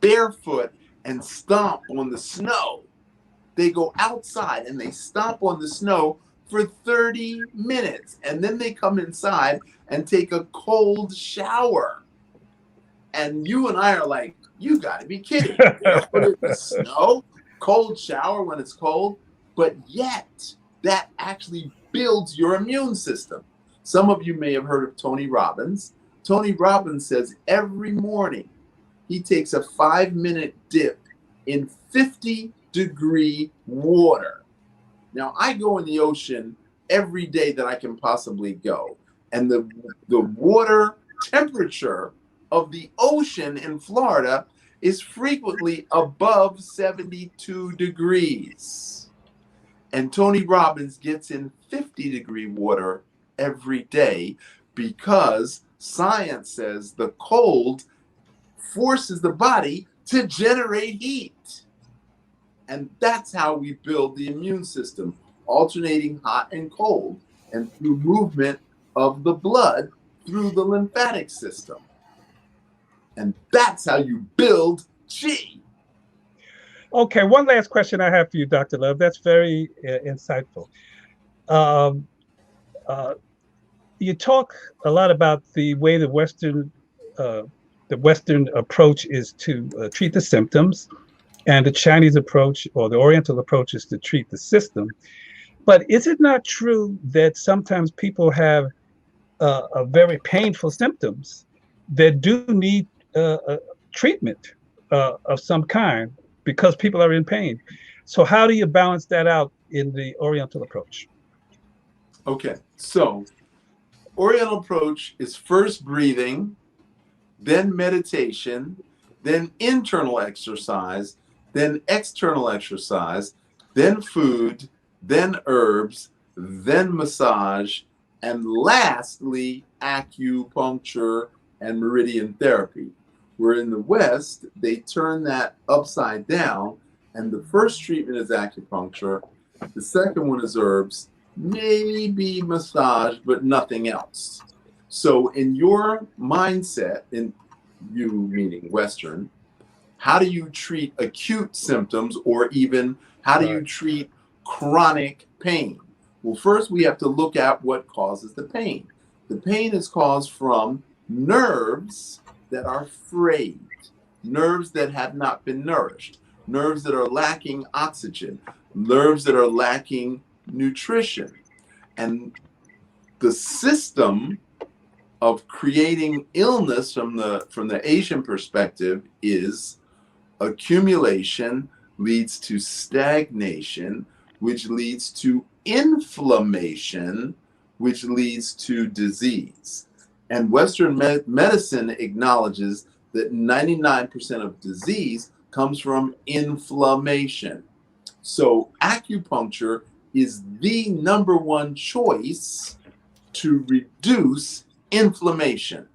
barefoot and stomp on the snow. They go outside and they stomp on the snow for 30 minutes, and then they come inside and take a cold shower. And you and I are like, you gotta be kidding. Barefoot in the snow, cold shower when it's cold, but yet that actually builds your immune system. Some of you may have heard of Tony Robbins. Tony Robbins says every morning he takes a 5-minute dip in 50-degree water. Now, I go in the ocean every day that I can possibly go. And the water temperature of the ocean in Florida is frequently above 72 degrees. And Tony Robbins gets in 50-degree water every day because science says the cold forces the body to generate heat. And that's how we build the immune system, alternating hot and cold, and through movement of the blood through the lymphatic system. And that's how you build Qi. Okay, one last question I have for you, Dr. Love. That's very insightful. You talk a lot about the way the Western approach is to treat the symptoms, and the Chinese approach or the Oriental approach is to treat the system. But is it not true that sometimes people have very painful symptoms that do need treatment of some kind because people are in pain? So how do you balance that out in the Oriental approach? Okay, so Oriental approach is first breathing, then meditation, then internal exercise, then external exercise, then food, then herbs, then massage, and lastly, acupuncture and meridian therapy. Where in the West, they turn that upside down, and the first treatment is acupuncture, the second one is herbs, maybe massage, but nothing else. So in your mindset, in you meaning Western, how do you treat acute symptoms, or even how do you treat chronic pain? Well, first we have to look at what causes the pain. The pain is caused from nerves that are frayed, nerves that have not been nourished, nerves that are lacking oxygen, nerves that are lacking nutrition. And the system of creating illness from the Asian perspective is accumulation leads to stagnation, which leads to inflammation, which leads to disease. And Western medicine acknowledges that 99% of disease comes from inflammation. So acupuncture is the number one choice to reduce inflammation.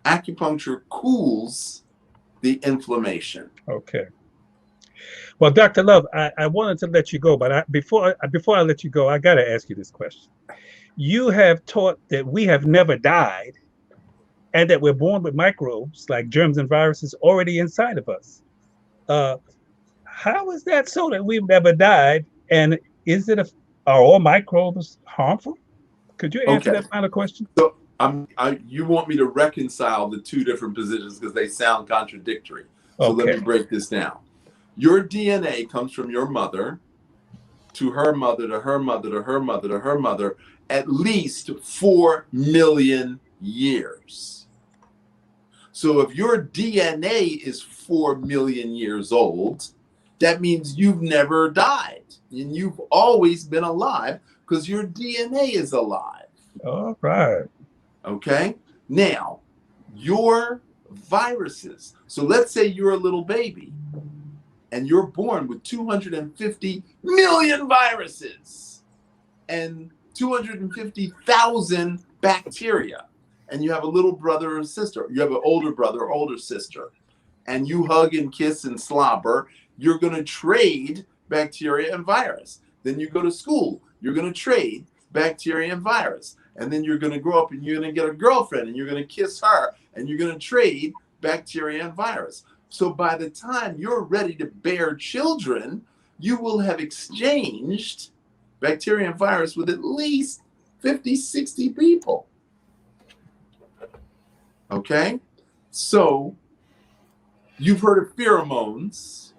Acupuncture cools the inflammation. Okay. Well, Dr. Love, I wanted to let you go, but before I let you go, I got to ask you this question. You have taught that we have never died, and that we're born with microbes like germs and viruses already inside of us. How is that so that we've never died? And are all microbes harmful? Could you answer that final question? So you want me to reconcile the two different positions because they sound contradictory. So let me break this down. Your DNA comes from your mother to her mother, to her mother, to her mother, to her mother, at least 4 million years. So if your DNA is 4 million years old, that means you've never died and you've always been alive because your DNA is alive. All right. Okay. Now, your viruses. So let's say you're a little baby and you're born with 250 million viruses and 250,000 bacteria. And you have a little brother or sister. You have an older brother or older sister. And you hug and kiss and slobber. You're going to trade bacteria and virus. Then you go to school. You're going to trade bacteria and virus. And then you're going to grow up and you're going to get a girlfriend and you're going to kiss her and you're going to trade bacteria and virus. So by the time you're ready to bear children, you will have exchanged bacteria and virus with at least 50, 60 people. Okay? So you've heard of pheromones.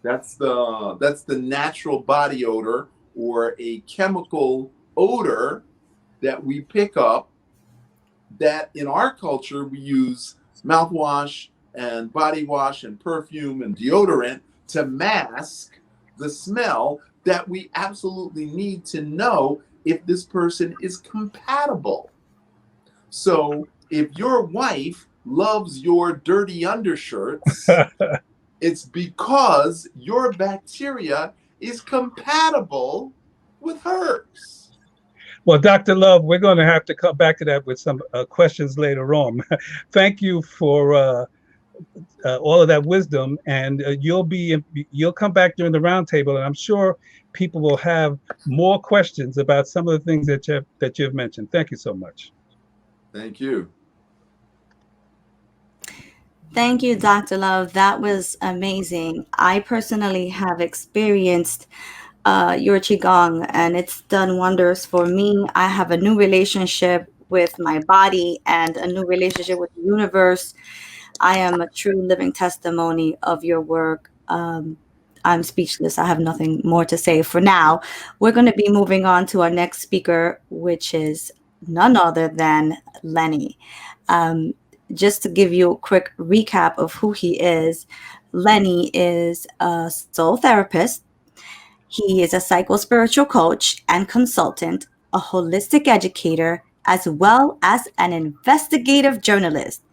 That's the natural body odor or a chemical odor that we pick up, that in our culture we use mouthwash and body wash and perfume and deodorant to mask the smell that we absolutely need to know if this person is compatible. So if your wife loves your dirty undershirts, it's because your bacteria is compatible with hers. Well, Dr. Love, we're going to have to come back to that with some questions later on. Thank you for all of that wisdom, and you'll come back during the roundtable, and I'm sure people will have more questions about some of the things that you've mentioned. Thank you so much. Thank you. Thank you, Dr. Love. That was amazing. I personally have experienced your Qi-Gong, and it's done wonders for me. I have a new relationship with my body and a new relationship with the universe. I am a true living testimony of your work. I'm speechless. I have nothing more to say for now. We're going to be moving on to our next speaker, which is none other than Lenny. Just to give you a quick recap of who he is, Lenny is a soul therapist. He is a psycho-spiritual coach and consultant, a holistic educator, as well as an investigative journalist.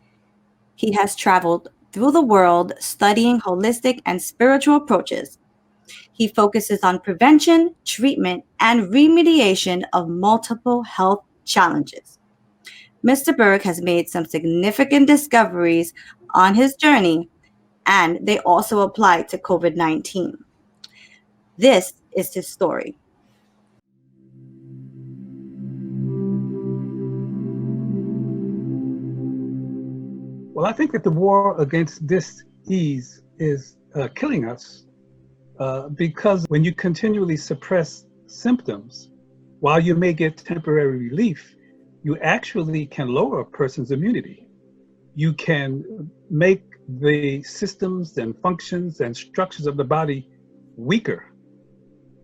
He has traveled through the world studying holistic and spiritual approaches. He focuses on prevention, treatment, and remediation of multiple health challenges. Mr. Burg has made some significant discoveries on his journey, and they also apply to COVID-19. This is his story. Well, I think that the war against dis-ease is killing us because when you continually suppress symptoms, while you may get temporary relief, you actually can lower a person's immunity. You can make the systems and functions and structures of the body weaker.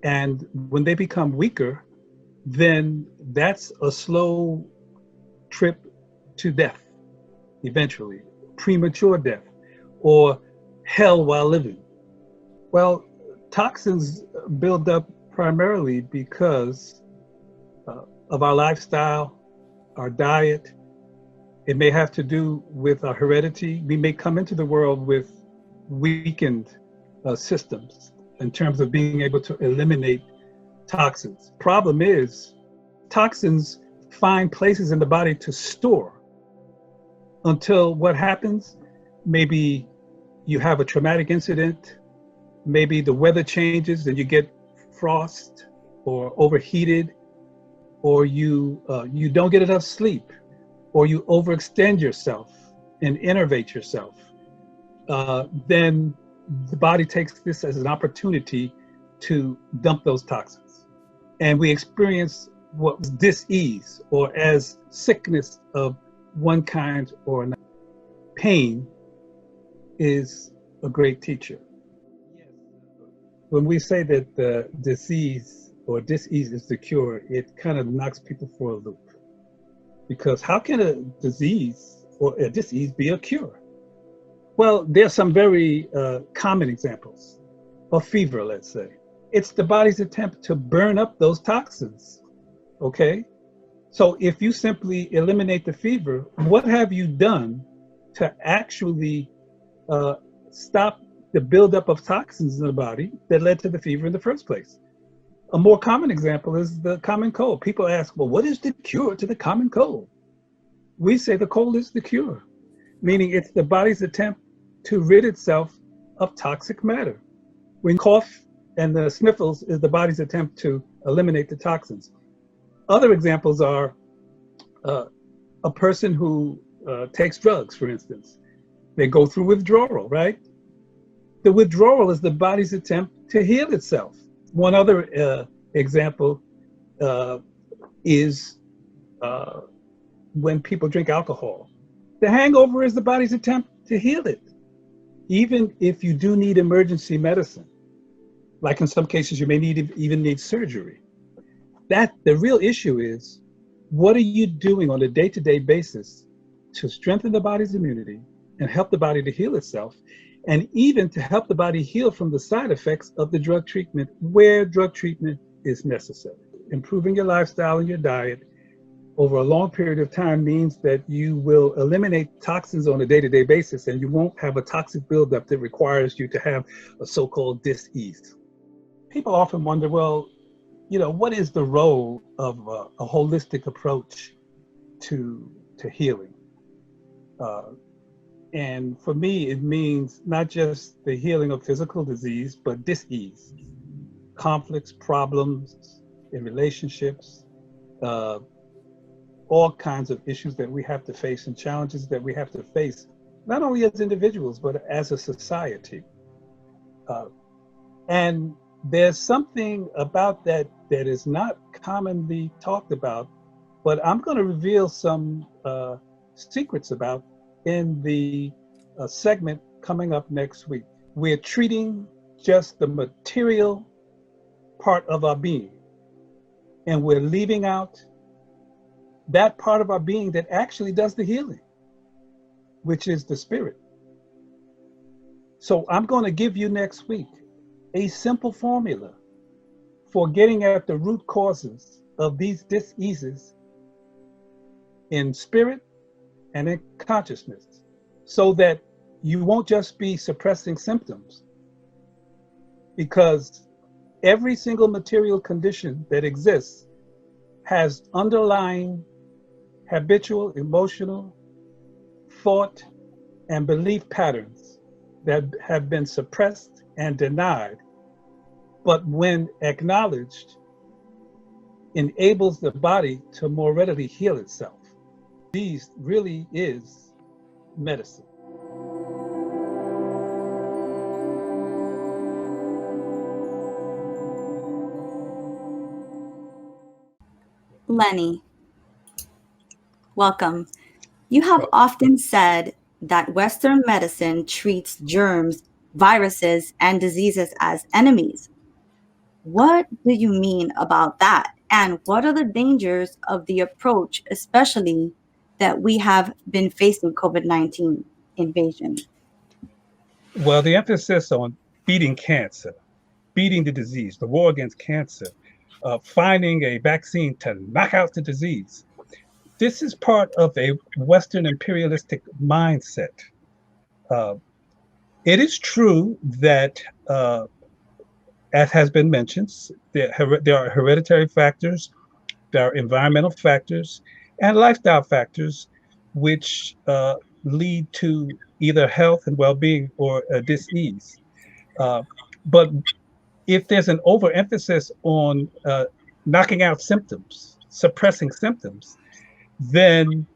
And when they become weaker, then that's a slow trip to death, eventually, premature death, or hell while living. Well, toxins build up primarily because of our lifestyle, our diet. It may have to do with our heredity. We may come into the world with weakened systems in terms of being able to eliminate toxins. Problem is, toxins find places in the body to store until what happens, maybe you have a traumatic incident, maybe the weather changes and you get frost or overheated, or you don't get enough sleep, or you overextend yourself and innervate yourself, then the body takes this as an opportunity to dump those toxins. And we experience what was dis-ease, or as sickness of one kind or another. Pain is a great teacher. When we say that the disease or dis-ease is the cure, it kind of knocks people for a loop. Because how can a disease or a dis-ease be a cure? Well, there are some very common examples of fever, let's say. It's the body's attempt to burn up those toxins, okay? So if you simply eliminate the fever, what have you done to actually stop the buildup of toxins in the body that led to the fever in the first place? A more common example is the common cold. People ask, well, what is the cure to the common cold? We say the cold is the cure, meaning it's the body's attempt to rid itself of toxic matter. When cough and the sniffles is the body's attempt to eliminate the toxins. Other examples are a person who takes drugs, for instance. They go through withdrawal, right? The withdrawal is the body's attempt to heal itself. One other example is when people drink alcohol. The hangover is the body's attempt to heal it, even if you do need emergency medicine. Like in some cases, you may even need surgery. The real issue is, what are you doing on a day-to-day basis to strengthen the body's immunity and help the body to heal itself, and even to help the body heal from the side effects of the drug treatment where drug treatment is necessary? Improving your lifestyle and your diet over a long period of time means that you will eliminate toxins on a day-to-day basis, and you won't have a toxic buildup that requires you to have a so-called dis-ease. People often wonder, well, what is the role of a holistic approach to healing? And for me, it means not just the healing of physical disease, but dis-ease, conflicts, problems in relationships, all kinds of issues that we have to face and challenges that we have to face, not only as individuals, but as a society. And there's something about that is not commonly talked about, but I'm going to reveal some secrets about in the segment coming up next week. We're treating just the material part of our being, and we're leaving out that part of our being that actually does the healing, which is the spirit. So I'm going to give you next week a simple formula for getting at the root causes of these dis-eases in spirit and in consciousness, so that you won't just be suppressing symptoms, because every single material condition that exists has underlying habitual, emotional, thought, and belief patterns that have been suppressed and denied, but when acknowledged, enables the body to more readily heal itself. Disease really is medicine. Lenny, welcome. You have often said that Western medicine treats germs, viruses, and diseases as enemies. What do you mean about that? And what are the dangers of the approach, especially that we have been facing COVID-19 invasion? Well, the emphasis on beating cancer, beating the disease, the war against cancer, finding a vaccine to knock out the disease. This is part of a Western imperialistic mindset. Uh, it is true that, as has been mentioned, there are hereditary factors, there are environmental factors, and lifestyle factors which lead to either health and well-being or dis-ease. But if there's an overemphasis on knocking out symptoms, suppressing symptoms, then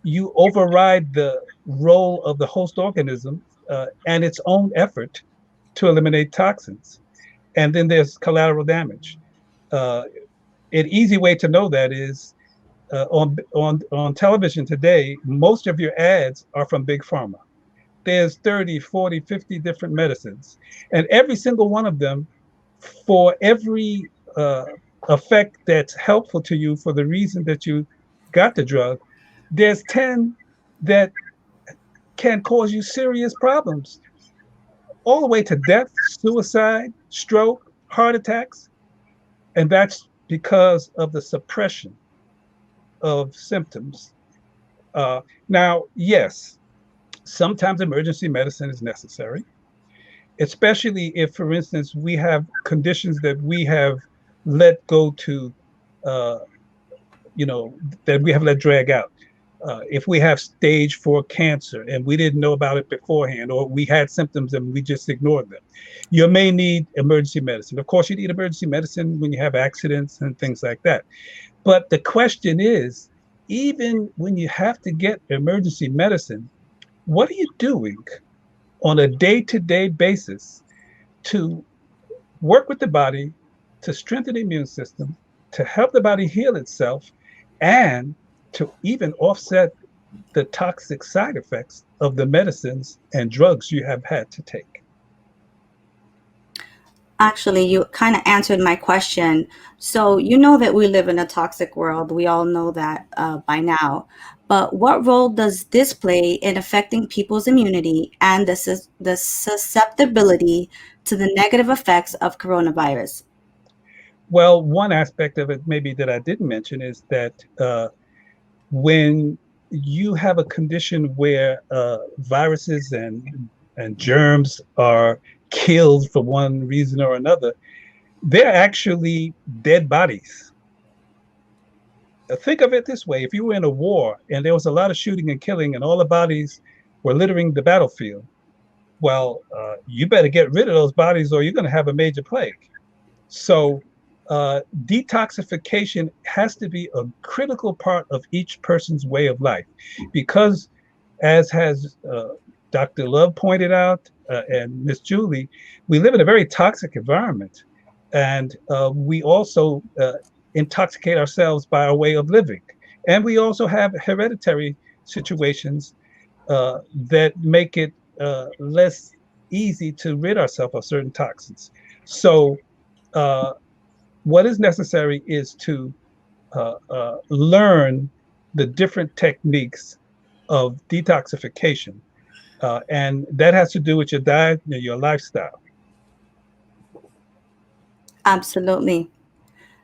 you override the role of the host organism and its own effort to eliminate toxins. And then there's collateral damage. An easy way to know that is on television today, most of your ads are from Big Pharma. There's 30, 40, 50 different medicines. And every single one of them, for every effect that's helpful to you for the reason that you got the drug, there's 10 that can cause you serious problems, all the way to death, suicide, stroke, heart attacks. And that's because of the suppression of symptoms. Now, yes, sometimes emergency medicine is necessary, especially if, for instance, we have conditions that we have let go to, that we have let drag out. If we have stage 4 cancer and we didn't know about it beforehand, or we had symptoms and we just ignored them, you may need emergency medicine. Of course, you need emergency medicine when you have accidents and things like that. But the question is, even when you have to get emergency medicine, what are you doing on a day-to-day basis to work with the body, to strengthen the immune system, to help the body heal itself, and to even offset the toxic side effects of the medicines and drugs you have had to take? Actually, you kind of answered my question. So you know that we live in a toxic world. We all know that by now. But what role does this play in affecting people's immunity and the susceptibility to the negative effects of coronavirus? Well, one aspect of it maybe that I didn't mention is that when you have a condition where viruses and germs are killed for one reason or another, they're actually dead bodies. Think of it this way: if you were in a war and there was a lot of shooting and killing and all the bodies were littering the battlefield, well, you better get rid of those bodies or you're going to have a major plague. So detoxification has to be a critical part of each person's way of life, because, as has Dr. Love pointed out, and Miss Julie, we live in a very toxic environment, and we also intoxicate ourselves by our way of living. And we also have hereditary situations that make it less easy to rid ourselves of certain toxins. So what is necessary is to learn the different techniques of detoxification. And that has to do with your diet and your lifestyle. Absolutely.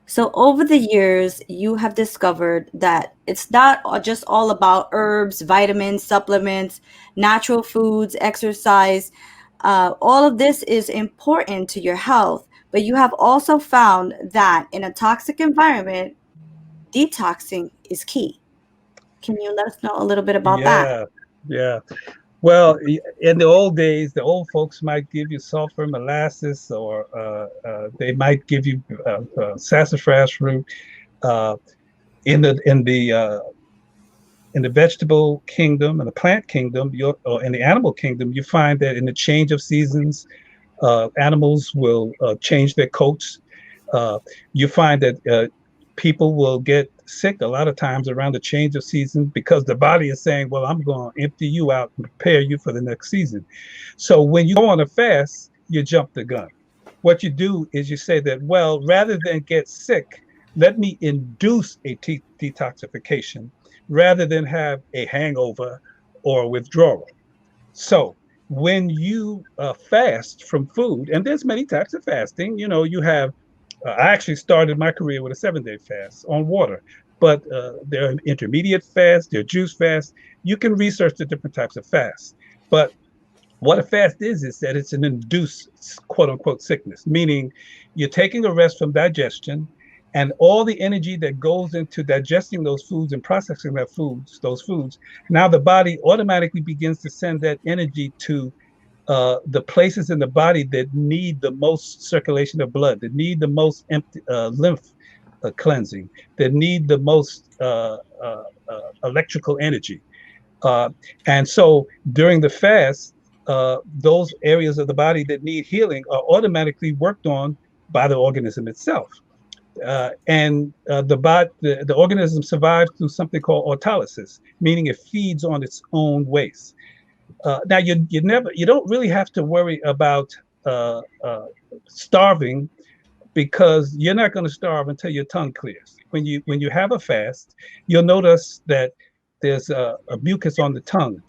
So over the years, you have discovered that it's not just all about herbs, vitamins, supplements, natural foods, exercise. All of this is important to your health, but you have also found that in a toxic environment, detoxing is key. Can you let us know a little bit about that? Yeah. Well, in the old days, the old folks might give you sulfur molasses, or they might give you sassafras root. In the in the vegetable kingdom and the plant kingdom, or in the animal kingdom, you find that in the change of seasons, animals will change their coats. You find that people will get sick a lot of times around the change of season because the body is saying, well, I'm going to empty you out and prepare you for the next season. So when you go on a fast, you jump the gun. What you do is you say that, well, rather than get sick, let me induce a detoxification rather than have a hangover or withdrawal. So when you fast from food, and there's many types of fasting, you have, I actually started my career with a 7-day fast on water, but there are intermediate fasts, there are juice fasts. You can research the different types of fasts. But what a fast is that it's an induced quote unquote sickness, meaning you're taking a rest from digestion, and all the energy that goes into digesting those foods and processing those foods, now the body automatically begins to send that energy to the places in the body that need the most circulation of blood, that need the most lymph cleansing, that need the most electrical energy. And so during the fast, those areas of the body that need healing are automatically worked on by the organism itself. The organism survives through something called autolysis, meaning it feeds on its own waste. Now you don't really have to worry about starving, because you're not going to starve until your tongue clears. When you have a fast, you'll notice that there's a mucus on the tongue.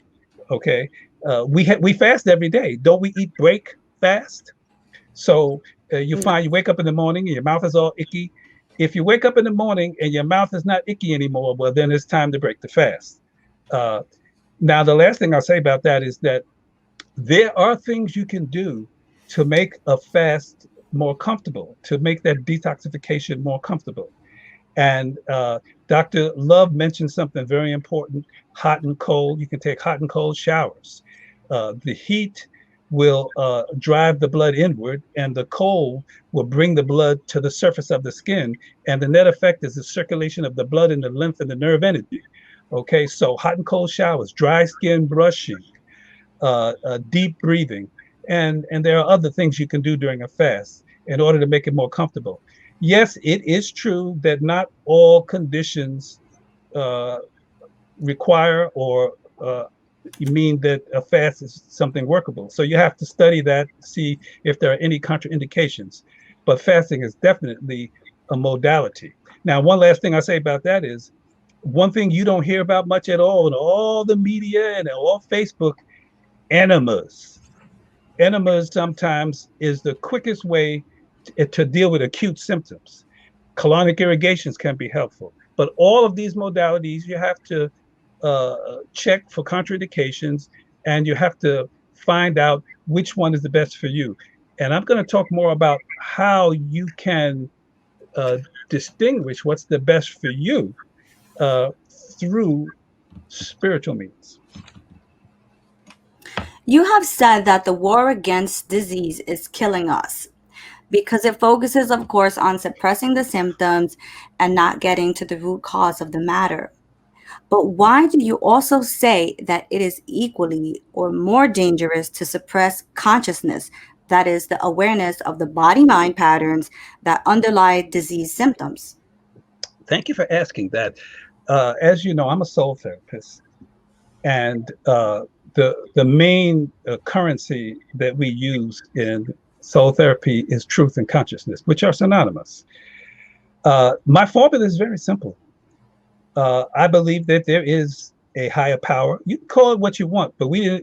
Okay, we fast every day. Don't we eat break fast? So you find you wake up in the morning and your mouth is all icky. If you wake up in the morning and your mouth is not icky anymore, well, then it's time to break the fast. Now, the last thing I'll say about that is that there are things you can do to make a fast more comfortable, to make that detoxification more comfortable. And Dr. Love mentioned something very important: hot and cold. You can take hot and cold showers. The heat will drive the blood inward, and the cold will bring the blood to the surface of the skin. And the net effect is the circulation of the blood and the lymph and the nerve energy. Okay, so hot and cold showers, dry skin brushing, deep breathing, and there are other things you can do during a fast in order to make it more comfortable. Yes, it is true that not all conditions require or you mean that a fast is something workable. So you have to study that, see if there are any contraindications. But fasting is definitely a modality. Now, one last thing I'll say about that is, one thing you don't hear about much at all in all the media and all Facebook: enemas. Enemas sometimes is the quickest way to deal with acute symptoms. Colonic irrigations can be helpful. But all of these modalities, you have to check for contraindications, and you have to find out which one is the best for you. And I'm going to talk more about how you can distinguish what's the best for you through spiritual means. You have said that the war against disease is killing us because it focuses, of course, on suppressing the symptoms and not getting to the root cause of the matter. But why do you also say that it is equally or more dangerous to suppress consciousness, that is, the awareness of the body-mind patterns that underlie disease symptoms? Thank you for asking that. As you know, I'm a soul therapist, and the main currency that we use in soul therapy is truth and consciousness, which are synonymous. My formula is very simple. I believe that there is a higher power. You can call it what you want, but we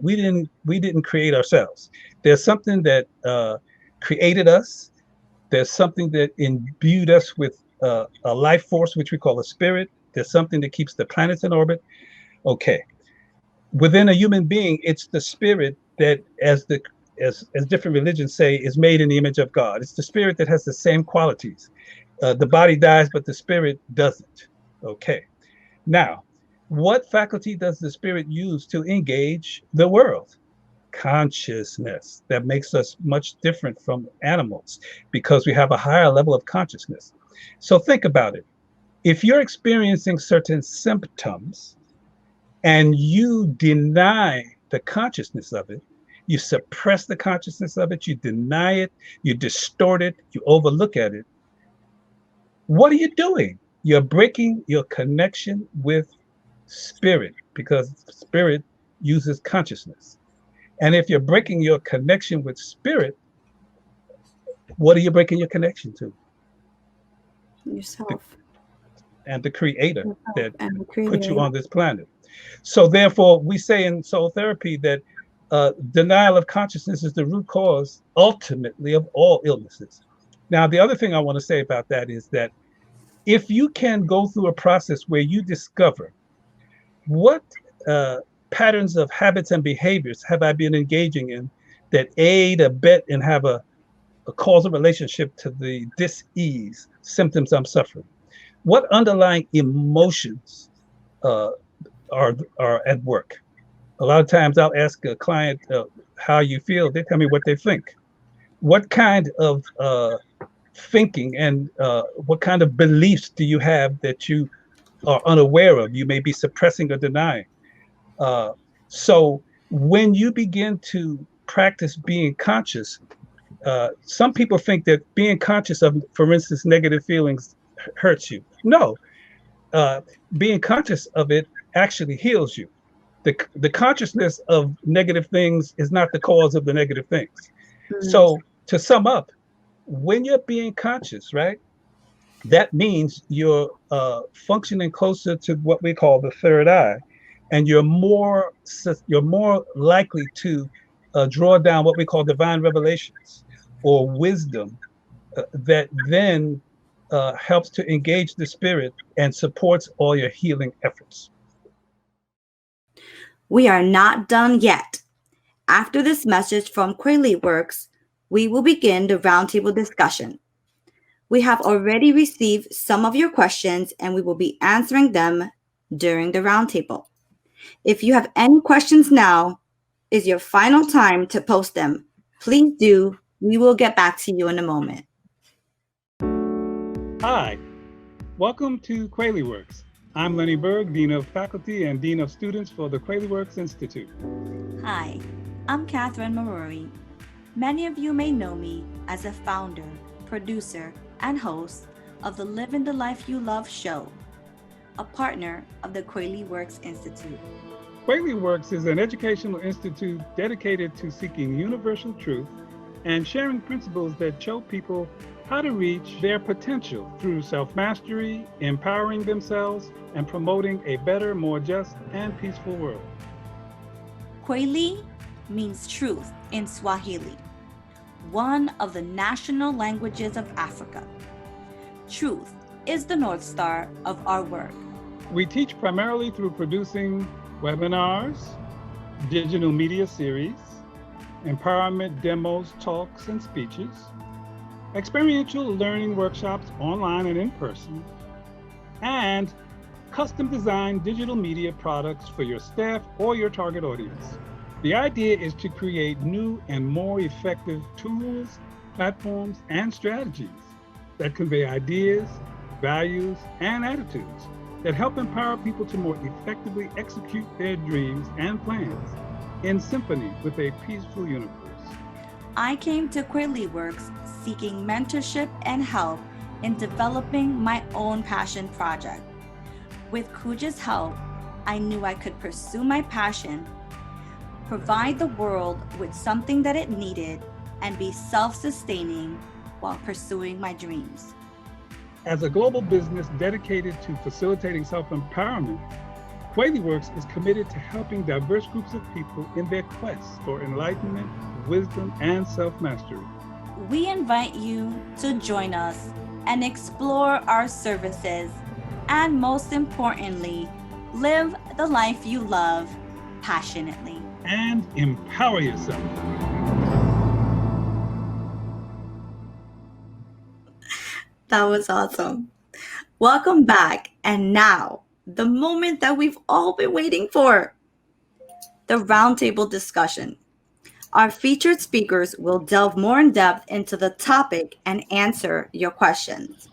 didn't create ourselves. There's something that created us. There's something that imbued us with a life force, which we call a spirit. There's something that keeps the planets in orbit. Okay. Within a human being, it's the spirit that, as different religions say, is made in the image of God. It's the spirit that has the same qualities. The body dies, but the spirit doesn't. Okay. Now, what faculty does the spirit use to engage the world? Consciousness. That makes us much different from animals because we have a higher level of consciousness. So think about it. If you're experiencing certain symptoms, and you deny the consciousness of it, you suppress the consciousness of it, you deny it, you distort it, you overlook at it, what are you doing? You're breaking your connection with spirit, because spirit uses consciousness. And if you're breaking your connection with spirit, what are you breaking your connection to? Yourself. And the creator that And the put you creator. on this planet. So therefore, we say in soul therapy that denial of consciousness is the root cause, ultimately, of all illnesses. Now, the other thing I want to say about that is that if you can go through a process where you discover what patterns of habits and behaviors have I been engaging in that aid, abet, and have a causal relationship to the dis-ease symptoms I'm suffering. What underlying emotions are at work? A lot of times I'll ask a client how you feel. They tell me what they think. What kind of thinking and what kind of beliefs do you have that you are unaware of? You may be suppressing or denying. So when you begin to practice being conscious, some people think that being conscious of, for instance, negative feelings hurts you. No, being conscious of it actually heals you. The consciousness of negative things is not the cause of the negative things. So to sum up, when you're being conscious, right, that means you're functioning closer to what we call the third eye, and you're more likely to draw down what we call divine revelations or wisdom that then helps to engage the spirit and supports all your healing efforts. We are not done yet. After this message from KweliWorks, we will begin the roundtable discussion. We have already received some of your questions and we will be answering them during the roundtable. If you have any questions now, is your final time to post them. Please do. We will get back to you in a moment. Hi, welcome to KweliWorks. I'm Lenny Burg, Dean of Faculty and Dean of Students for the KweliWorks Institute. Hi, I'm Catherine Maruri. Many of you may know me as a founder, producer, and host of the Living the Life You Love show, a partner of the KweliWorks Institute. KweliWorks is an educational institute dedicated to seeking universal truth and sharing principles that show people how to reach their potential through self-mastery, empowering themselves, and promoting a better, more just, and peaceful world. Kweli means truth in Swahili, one of the national languages of Africa. Truth is the North Star of our work. We teach primarily through producing webinars, digital media series, empowerment demos, talks, and speeches, experiential learning workshops online and in person, and custom designed digital media products for your staff or your target audience. The idea is to create new and more effective tools, platforms, and strategies that convey ideas, values, and attitudes that help empower people to more effectively execute their dreams and plans in symphony with a peaceful universe. I came to KweliWorks seeking mentorship and help in developing my own passion project. With Kuja's help, I knew I could pursue my passion, provide the world with something that it needed, and be self-sustaining while pursuing my dreams. As a global business dedicated to facilitating self-empowerment, KweliWorks is committed to helping diverse groups of people in their quest for enlightenment, wisdom, and self-mastery. We invite you to join us and explore our services, and most importantly, live the life you love passionately. And empower yourself. That was awesome. Welcome back. And now, the moment that we've all been waiting for, the roundtable discussion. Our featured speakers will delve more in depth into the topic and answer your questions.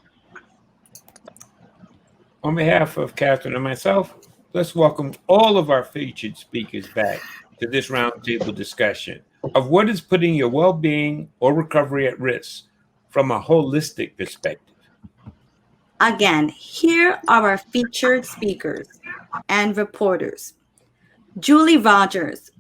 On behalf of Catherine and myself, Let's welcome all of our featured speakers back to this roundtable discussion of what is putting your well-being or recovery at risk from a holistic perspective. Again, here are our featured speakers and reporters. Julie Rodgers,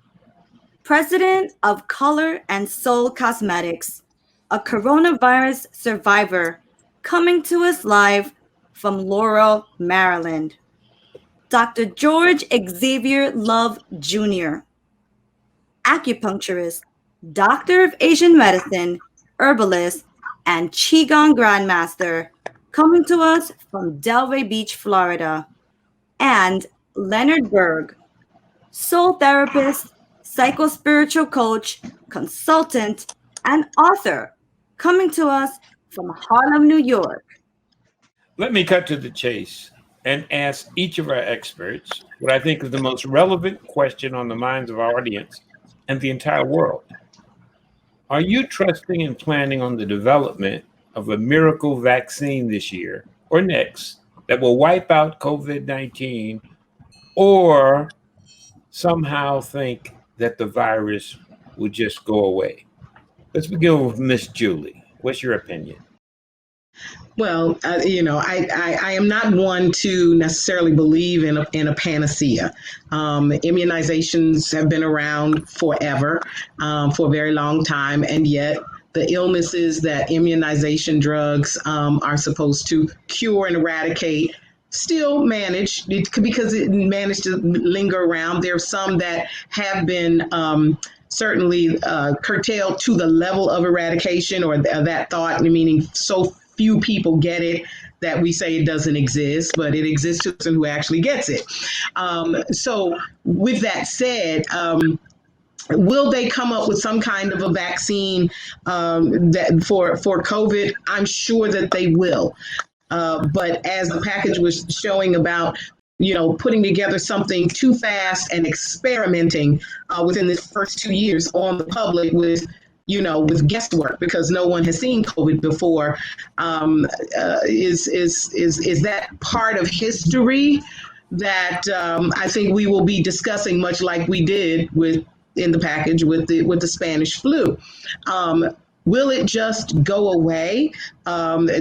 President of Color and Soul Cosmetics, a coronavirus survivor, coming to us live from Laurel, Maryland. Dr. George Xavier Love Jr., acupuncturist, doctor of Asian medicine, herbalist, and Qi-Gong GrandMaster, coming to us from Delray Beach, Florida. And Leonard Burg, soul therapist, psychospiritual coach, consultant, and author, coming to us from Harlem, New York. Let me cut to the chase and ask each of our experts what I think is the most relevant question on the minds of our audience and the entire world. Are you trusting and planning on the development of a miracle vaccine this year or next that will wipe out COVID-19, or somehow think that the virus will just go away? Let's begin with Miss Julie. What's your opinion? Well, I am not one to necessarily believe in a panacea. Immunizations have been around forever, for a very long time, and yet the illnesses that immunization drugs are supposed to cure and eradicate still manage, because it managed to linger around. There are some that have been certainly curtailed to the level of eradication, or that thought, meaning so few people get it that we say it doesn't exist, but it exists to the person who actually gets it. So with that said, will they come up with some kind of a vaccine that for COVID? I'm sure that they will. But as the package was showing about, putting together something too fast and experimenting within the first 2 years on the public with guesswork, because no one has seen COVID before, is that part of history that I think we will be discussing, much like we did in the package with the Spanish flu. Will it just go away,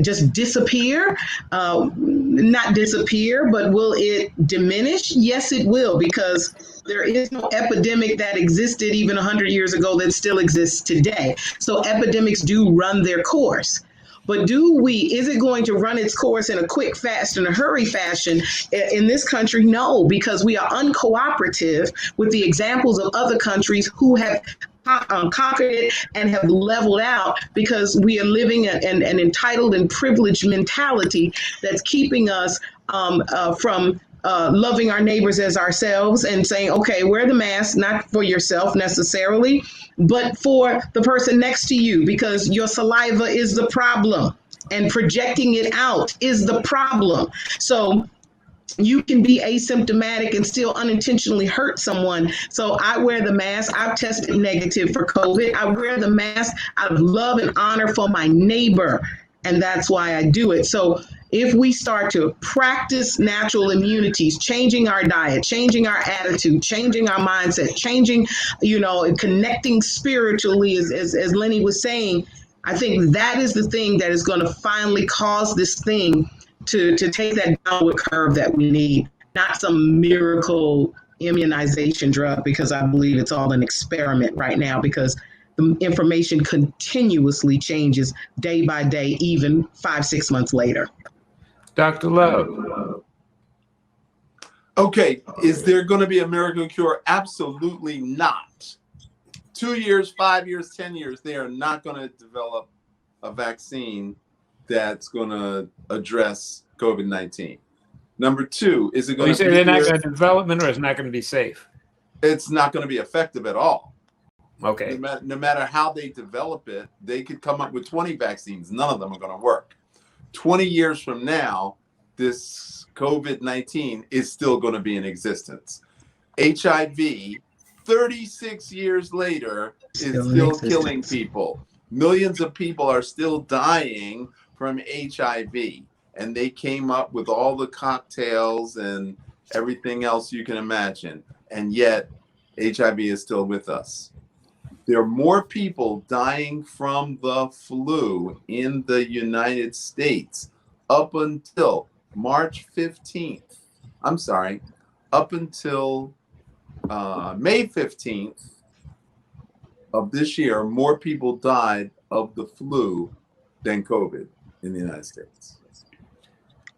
just disappear? Not disappear, but will it diminish? Yes, it will, because there is no epidemic that existed even 100 years ago that still exists today. So epidemics do run their course. But is it going to run its course in a quick, fast, and a hurry fashion in this country? No, because we are uncooperative with the examples of other countries who have conquered it and have leveled out, because we are living an entitled and privileged mentality that's keeping us from loving our neighbors as ourselves, and saying, okay, wear the mask, not for yourself necessarily, but for the person next to you, because your saliva is the problem and projecting it out is the problem. So you can be asymptomatic and still unintentionally hurt someone. So I wear the mask. I've tested negative for COVID. I wear the mask out of love and honor for my neighbor. And that's why I do it. So if we start to practice natural immunities, changing our diet, changing our attitude, changing our mindset, changing, connecting spiritually, as Lenny was saying, I think that is the thing that is going to finally cause this thing to take that downward curve that we need, not some miracle immunization drug, because I believe it's all an experiment right now, because the information continuously changes day by day, even 5-6 months later. Dr. Love. Okay, is there going to be a miracle cure? Absolutely not. 2 years, 5 years, 10 years, they are not going to develop a vaccine that's going to address COVID-19. Number two, is it going to be... You say they're not going to development, or it's not going to be safe? It's not going to be effective at all. Okay. No matter how they develop it, they could come up with 20 vaccines. None of them are going to work. 20 years from now, this COVID-19 is still going to be in existence. HIV, 36 years later, is still killing people. Millions of people are still dying from HIV. And they came up with all the cocktails and everything else you can imagine. And yet, HIV is still with us. There are more people dying from the flu in the United States up until March 15th. I'm sorry, up until May 15th of this year, more people died of the flu than COVID in the United States.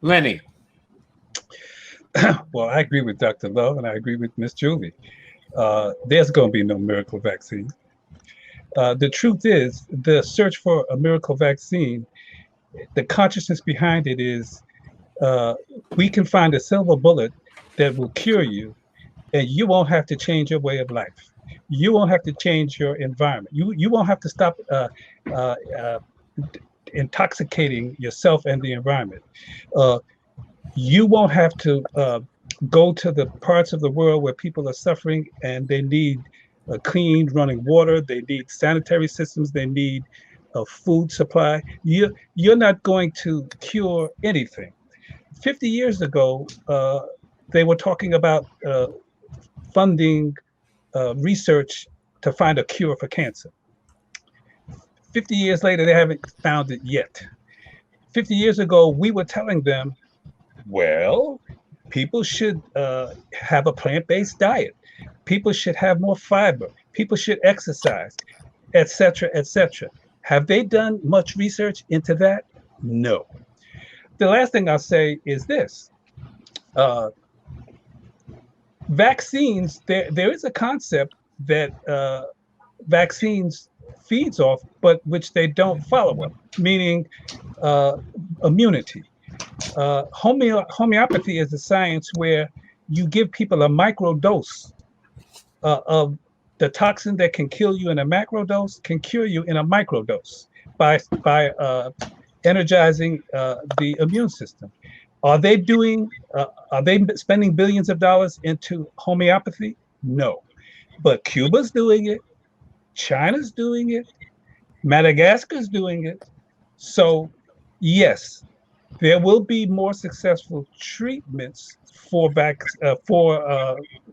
Lenny. Well, I agree with Dr. Love and I agree with Miss Julie. There's going to be no miracle vaccine. The truth is, the search for a miracle vaccine, the consciousness behind it is we can find a silver bullet that will cure you, and you won't have to change your way of life. You won't have to change your environment. You won't have to stop intoxicating yourself and the environment. You won't have to go to the parts of the world where people are suffering and they need clean running water, they need sanitary systems, they need a food supply. You're not going to cure anything. 50 years ago, they were talking about funding research to find a cure for cancer. 50 years later, they haven't found it yet. 50 years ago, we were telling them, well, people should have a plant-based diet. People should have more fiber. People should exercise, etc., etc. Have they done much research into that? No. The last thing I'll say is this. Vaccines, there is a concept that vaccines feeds off, but which they don't follow up, meaning immunity. Homeopathy is a science where you give people a micro dose of the toxin that can kill you in a macro dose can cure you in a micro dose by energizing the immune system. Are they spending billions of dollars into homeopathy? No. But Cuba's doing it, China's doing it, Madagascar's doing it. So yes, there will be more successful treatments for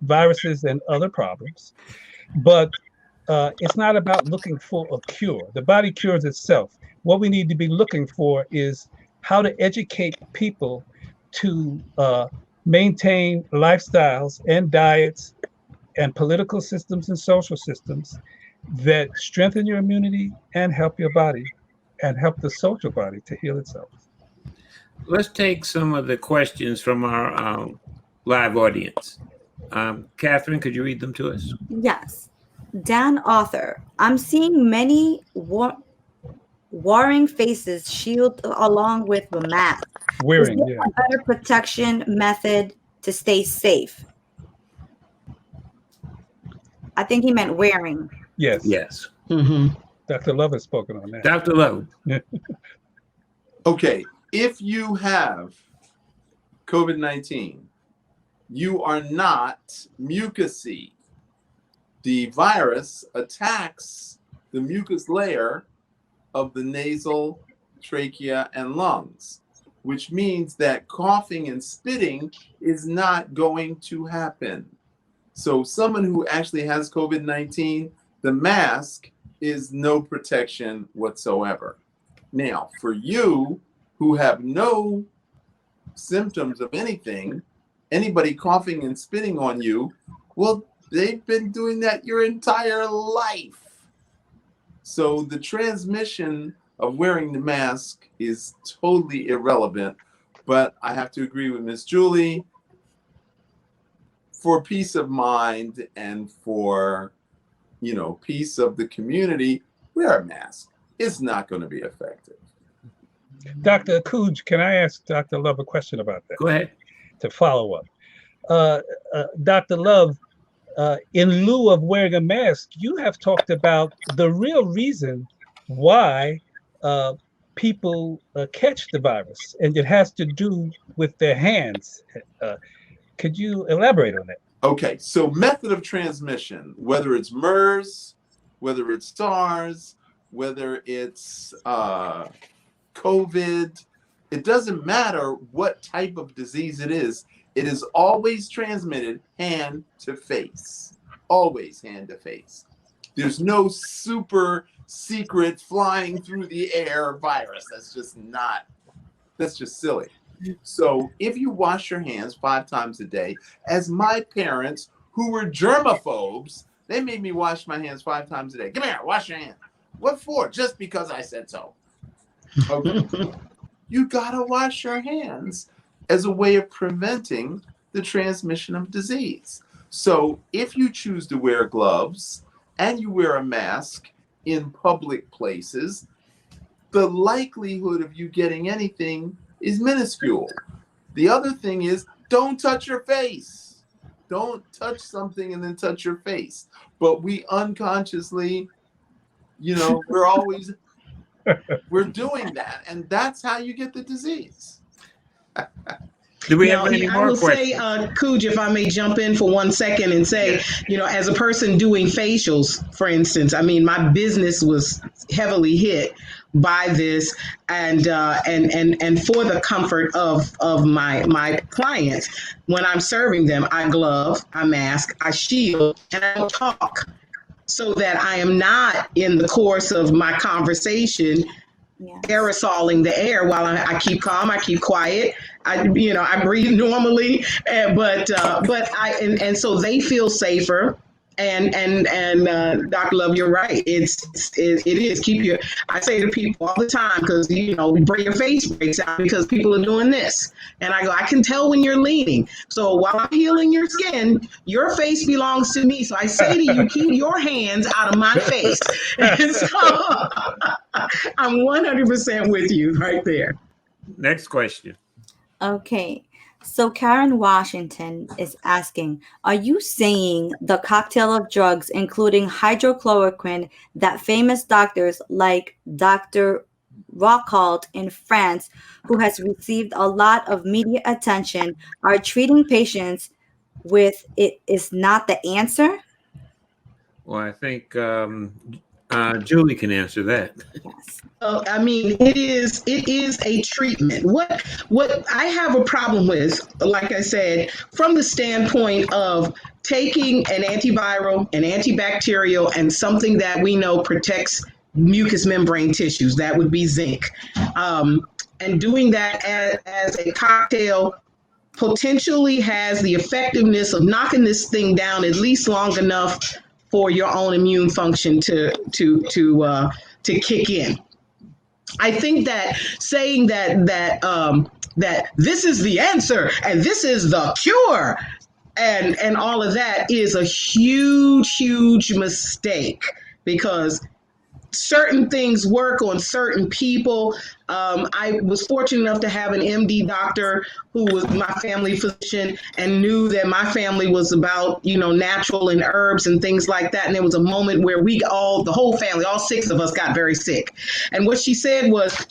viruses and other problems, but it's not about looking for a cure. The body cures itself. What we need to be looking for is how to educate people to maintain lifestyles and diets and political systems and social systems that strengthen your immunity and help your body and help the social body to heal itself. Let's take some of the questions from our live audience. Catherine, could you read them to us? Yes. Dan Author, I'm seeing many warring faces shield along with the mask. Wearing, Is there a better protection method to stay safe? I think he meant wearing. Yes. Yes. Mm-hmm. Dr. Love has spoken on that. Dr. Love. Okay, if you have COVID-19, you are not mucousy. The virus attacks the mucus layer of the nasal, trachea, and lungs, which means that coughing and spitting is not going to happen. So someone who actually has COVID-19, the mask is no protection whatsoever. Now, for you who have no symptoms of anything, anybody coughing and spitting on you, well, they've been doing that your entire life. So the transmission of wearing the mask is totally irrelevant. But I have to agree with Miss Julie. For peace of mind and for, peace of the community, wear a mask. It's not going to be effective. Dr. Kuj, can I ask Dr. Love a question about that? Go ahead. To follow up. Dr. Love, in lieu of wearing a mask, you have talked about the real reason why people catch the virus, and it has to do with their hands. Could you elaborate on that? Okay, so method of transmission, whether it's MERS, whether it's SARS, whether it's COVID, it doesn't matter what type of disease it is. It is always transmitted hand to face, always hand to face. There's no super secret flying through the air virus. That's just silly. So if you wash your hands 5 times a day, as my parents who were germaphobes, they made me wash my hands 5 times a day. Come here, wash your hands. What for? Just because I said so. Okay. You gotta wash your hands as a way of preventing the transmission of disease. So if you choose to wear gloves and you wear a mask in public places, the likelihood of you getting anything is minuscule. The other thing is, don't touch your face. Don't touch something and then touch your face. But we unconsciously, we're doing that. And that's how you get the disease. Do we have any I more will questions? say, Kuj, if I may jump in for 1 second and say, as a person doing facials, for instance, I mean, my business was heavily hit by this, and for the comfort of my clients, when I'm serving them, I glove, I mask, I shield, and I don't talk, so that I am not in the course of my conversation aerosoling the air while I keep calm, I keep quiet. I breathe normally, but so they feel safer. And Dr. Love, you're right. It is keep your. I say to people all the time, because we bring your face breaks out because people are doing this, and I go, I can tell when you're leaning. So while I'm healing your skin, your face belongs to me. So I say to you, keep your hands out of my face. And so I'm 100% with you right there. Next question. Okay. So Karen Washington is asking, are you saying the cocktail of drugs, including hydrochloroquine, that famous doctors like Dr. Rockhold in France, who has received a lot of media attention, are treating patients with, it is not the answer? Well, I think Julie can answer that. Yes. I mean, it is a treatment. What I have a problem with, like I said, from the standpoint of taking an antiviral, an antibacterial, and something that we know protects mucous membrane tissues, that would be zinc, and doing that as a cocktail potentially has the effectiveness of knocking this thing down at least long enough for your own immune function to kick in. I think that saying that this is the answer and this is the cure and all of that is a huge mistake, because certain things work on certain people. I was fortunate enough to have an MD doctor who was my family physician and knew that my family was about, natural and herbs and things like that. And there was a moment where the whole family, all 6 of us got very sick. And what she said was,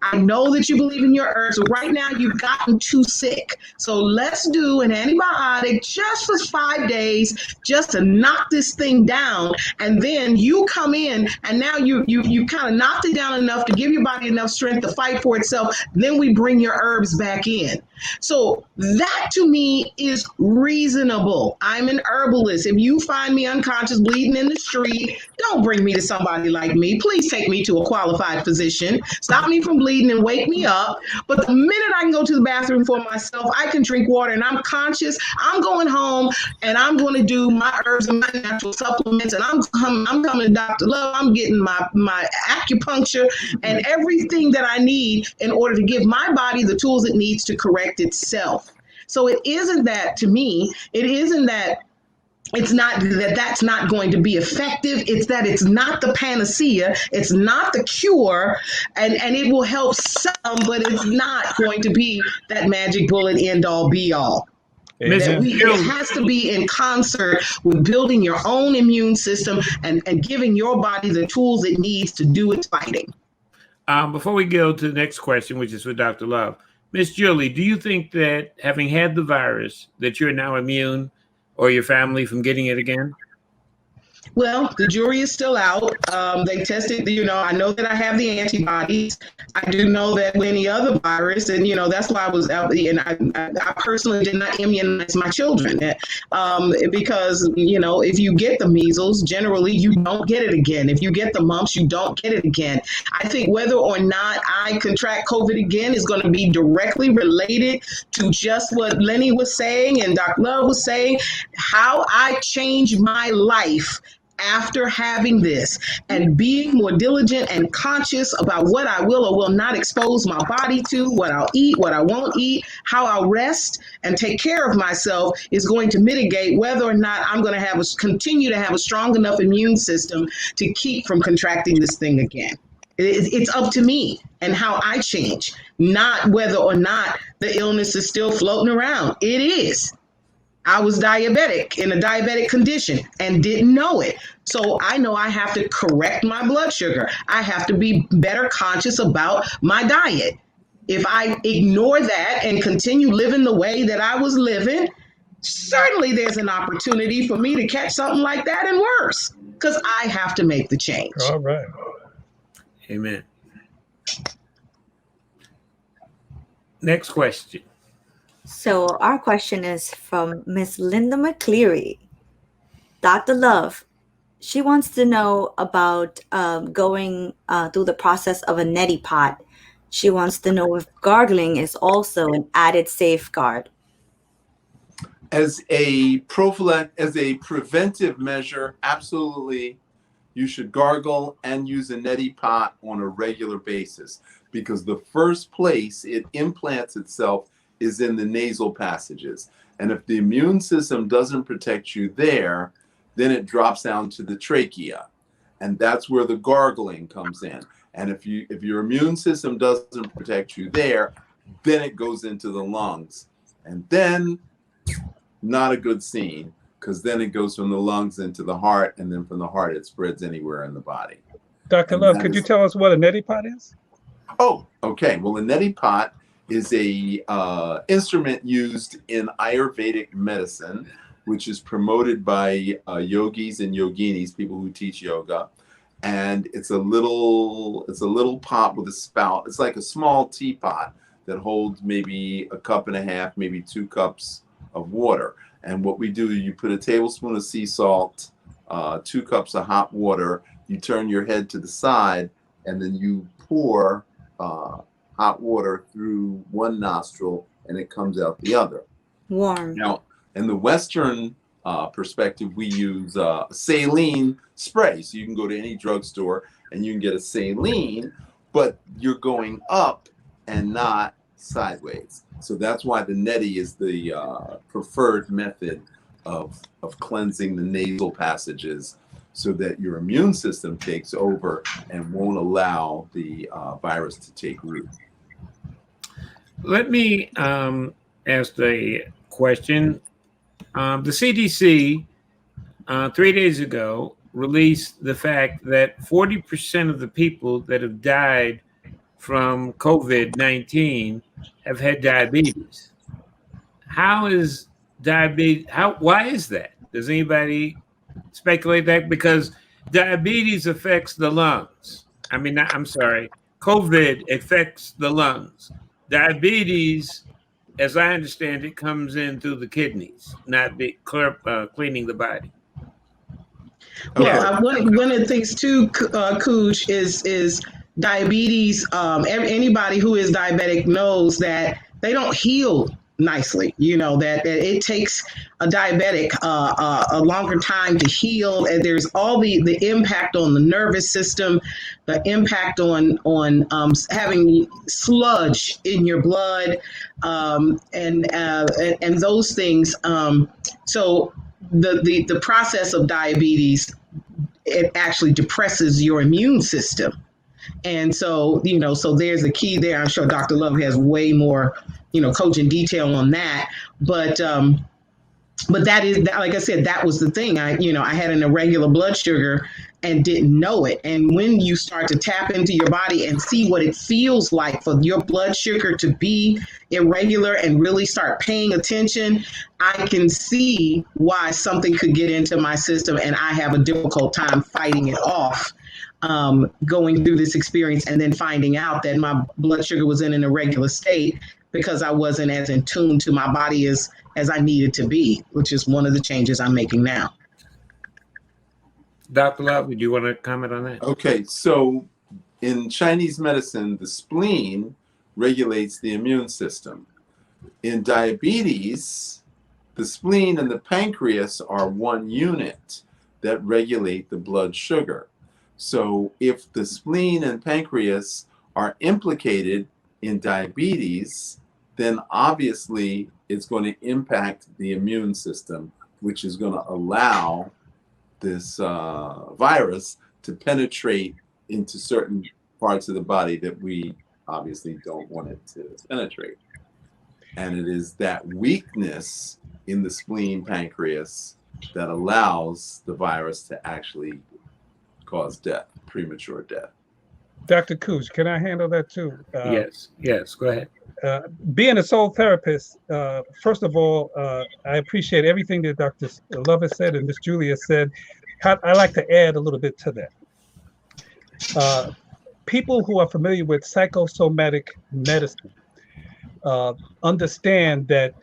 I know that you believe in your herbs, but right now you've gotten too sick. So let's do an antibiotic just for 5 days, just to knock this thing down. And then you come in and now you kind of knocked it down enough to give your body enough strength to fight for itself. Then we bring your herbs back in. So that to me is reasonable. I'm an herbalist. If you find me unconscious bleeding in the street, don't bring me to somebody like me. Please take me to a qualified physician. Stop me from bleeding and wake me up. But the minute I can go to the bathroom for myself, I can drink water and I'm conscious, I'm going home and I'm going to do my herbs and my natural supplements, and I'm coming to Dr. Love. I'm getting my acupuncture and everything that I need in order to give my body the tools it needs to correct itself. So it isn't that, to me, it isn't that it's not that's not going to be effective. It's that it's not the panacea. It's not the cure, and it will help some, but it's not going to be that magic bullet end all be all. It has to be in concert with building your own immune system and giving your body the tools it needs to do its fighting. Before we go to the next question, which is for Dr. Love, Miss Julie, do you think that having had the virus, that you're now immune, or your family, from getting it again? Well, the jury is still out. They tested, I know that I have the antibodies. I do know that with any other virus, and, that's why I was out, and I personally did not immunize my children because, if you get the measles, generally you don't get it again. If you get the mumps, you don't get it again. I think whether or not I contract COVID again is going to be directly related to just what Lenny was saying and Dr. Love was saying, how I change my life after having this and being more diligent and conscious about what I will or will not expose my body to, what I'll eat, what I won't eat, how I'll rest and take care of myself is going to mitigate whether or not I'm going to continue to have a strong enough immune system to keep from contracting this thing again. It's up to me and how I change, not whether or not the illness is still floating around. It is. I was diabetic in a diabetic condition and didn't know it. So I know I have to correct my blood sugar. I have to be better conscious about my diet. If I ignore that and continue living the way that I was living, certainly there's an opportunity for me to catch something like that and worse, because I have to make the change. All right. Amen. Next question. So our question is from Miss Linda McCleary. Dr. Love, she wants to know about going through the process of a neti pot. She wants to know if gargling is also an added safeguard. As a preventive measure, absolutely, you should gargle and use a neti pot on a regular basis, because the first place it implants itself is in the nasal passages. And if the immune system doesn't protect you there, then it drops down to the trachea. And that's where the gargling comes in. And if your immune system doesn't protect you there, then it goes into the lungs. And then not a good scene, because then it goes from the lungs into the heart, and then from the heart it spreads anywhere in the body. Dr. Love, could you tell us what a neti pot is? Oh, okay. Well, a neti pot is a instrument used in Ayurvedic medicine, which is promoted by yogis and yoginis, people who teach yoga. And it's a little pot with a spout. It's like a small teapot that holds maybe a cup and a half, maybe 2 cups of water. And what we do, you put a tablespoon of sea salt, 2 cups of hot water. You turn your head to the side, and then you pour hot water through one nostril, and it comes out the other. Warm. Now, in the Western perspective, we use saline spray. So you can go to any drugstore and you can get a saline, but you're going up and not sideways. So that's why the neti is the preferred method of cleansing the nasal passages, so that your immune system takes over and won't allow the virus to take root. Let me ask a question. The CDC 3 days ago released the fact that 40% of the people that have died from COVID-19 have had diabetes. How is diabetes? Why is that? Does anybody speculate that? Because diabetes affects the lungs. COVID affects the lungs. Diabetes, as I understand it, comes in through the kidneys, not cleaning the body. Well, one of the things too, Cooch, is diabetes. Anybody who is diabetic knows that they don't heal nicely. That it takes a diabetic a longer time to heal, and there's all the impact on the nervous system, the impact on having sludge in your blood, and those things. So the process of diabetes, it actually depresses your immune system. And so, so there's a key there. I'm sure Dr. Love has way more, cogent detail on that. But that is, like I said, that was the thing. I had an irregular blood sugar, and didn't know it. And when you start to tap into your body and see what it feels like for your blood sugar to be irregular and really start paying attention, I can see why something could get into my system and I have a difficult time fighting it off. Going through this experience and then finding out that my blood sugar was in an irregular state because I wasn't as in tune to my body as I needed to be, which is one of the changes I'm making now. Dr. Love, would you want to comment on that? Okay, so in Chinese medicine, the spleen regulates the immune system. In diabetes, the spleen and the pancreas are one unit that regulate the blood sugar. So if the spleen and pancreas are implicated in diabetes, then obviously it's going to impact the immune system, which is going to allow this virus to penetrate into certain parts of the body that we obviously don't want it to penetrate. And it is that weakness in the spleen, pancreas, that allows the virus to actually cause death, premature death. Dr. Cooch, can I handle that too? Yes, go ahead. Being a soul therapist, first of all, I appreciate everything that Dr. Love has said and Miss Julia said. I like to add a little bit to that. People who are familiar with psychosomatic medicine understand that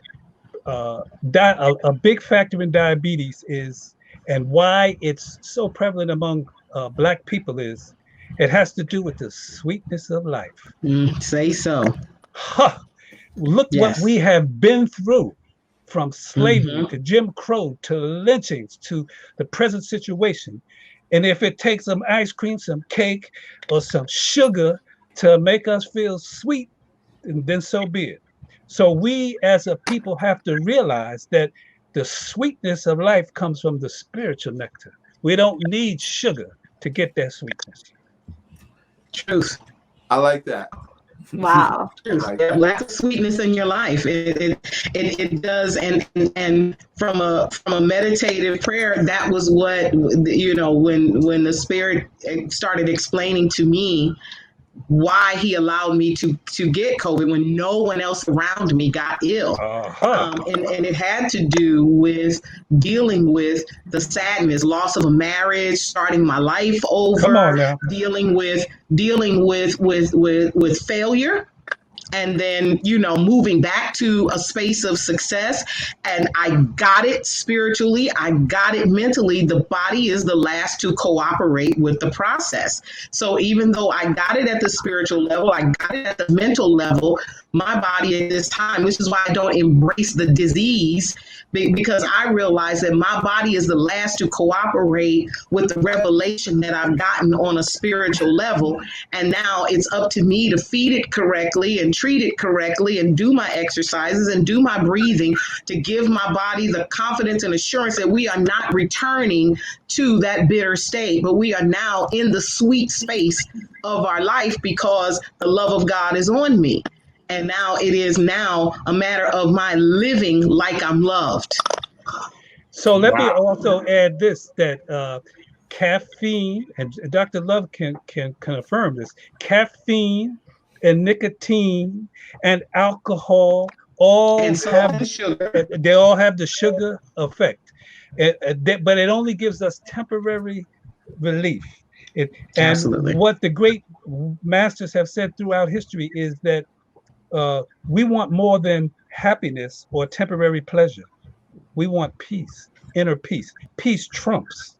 a big factor in diabetes is, and why it's so prevalent among Black people, is it has to do with the sweetness of life. Say so. Huh. Look what we have been through, from slavery to Jim Crow to lynchings to the present situation. And if it takes some ice cream, some cake, or some sugar to make us feel sweet, then so be it. So we as a people have to realize that the sweetness of life comes from the spiritual nectar. We don't need sugar to get that sweetness. Truth. I like that. Wow. Lack of sweetness in your life. It does, and from a meditative prayer, that was what, you know, when the Spirit started explaining to me why he allowed me to get COVID when no one else around me got ill. And it had to do with dealing with the sadness, loss of a marriage, starting my life over, dealing with failure. And then, you know, moving back to a space of success. And I got it spiritually. I got it mentally. The body is the last to cooperate with the process. So even though I got it at the spiritual level, I got it at the mental level, my body at this time, which is why I don't embrace the disease, because I realize that my body is the last to cooperate with the revelation that I've gotten on a spiritual level. And now it's up to me to feed it correctly and treat it correctly and do my exercises and do my breathing to give my body the confidence and assurance that we are not returning to that bitter state, but we are now in the sweet space of our life because the love of God is on me. And now it is now a matter of my living like I'm loved. So let me also add this, that caffeine, and Dr. Love can confirm this, caffeine and nicotine and alcohol all have the sugar. They all have the sugar effect, but it only gives us temporary relief. And what the great masters have said throughout history is that we want more than happiness or temporary pleasure. We want peace, inner peace. Peace trumps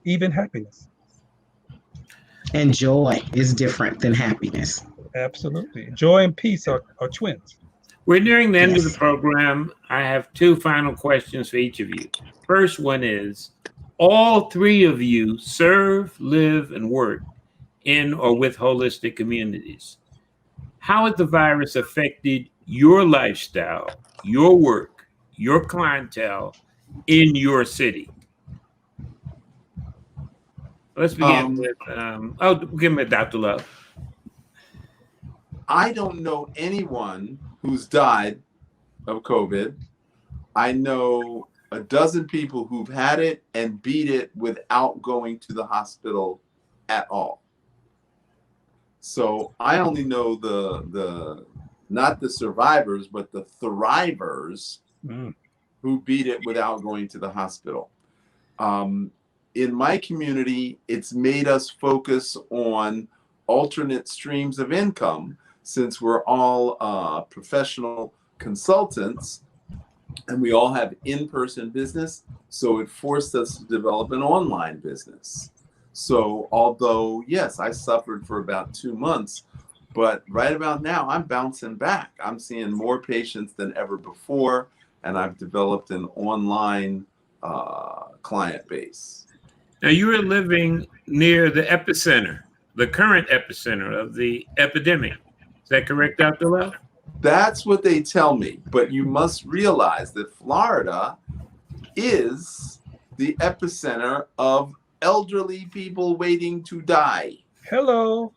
even happiness. And joy is different than happiness. Absolutely. Joy and peace are twins. We're nearing the end of the program. I have two final questions for each of you. First one is, all three of you serve, live, and work in or with holistic communities. How has the virus affected your lifestyle, your work, your clientele in your city? Let's begin with Dr. Love. I don't know anyone who's died of COVID. I know a dozen people who've had it and beat it without going to the hospital at all. So I only know the not the survivors, but the thrivers who beat it without going to the hospital. In my community, it's made us focus on alternate streams of income, since we're all professional consultants and we all have in-person business. So it forced us to develop an online business. So although, yes, I suffered for about 2 months, but right about now, I'm bouncing back. I'm seeing more patients than ever before, and I've developed an online client base. Now, you are living near the epicenter, the current epicenter of the epidemic. Is that correct, Dr. Love? That's what they tell me. But you must realize that Florida is the epicenter of elderly people waiting to die. Hello.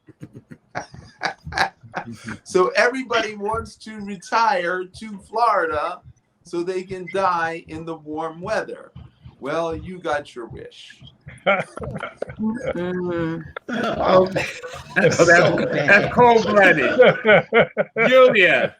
So everybody wants to retire to Florida so they can die in the warm weather. Well, you got your wish. That's cold-blooded. Julia,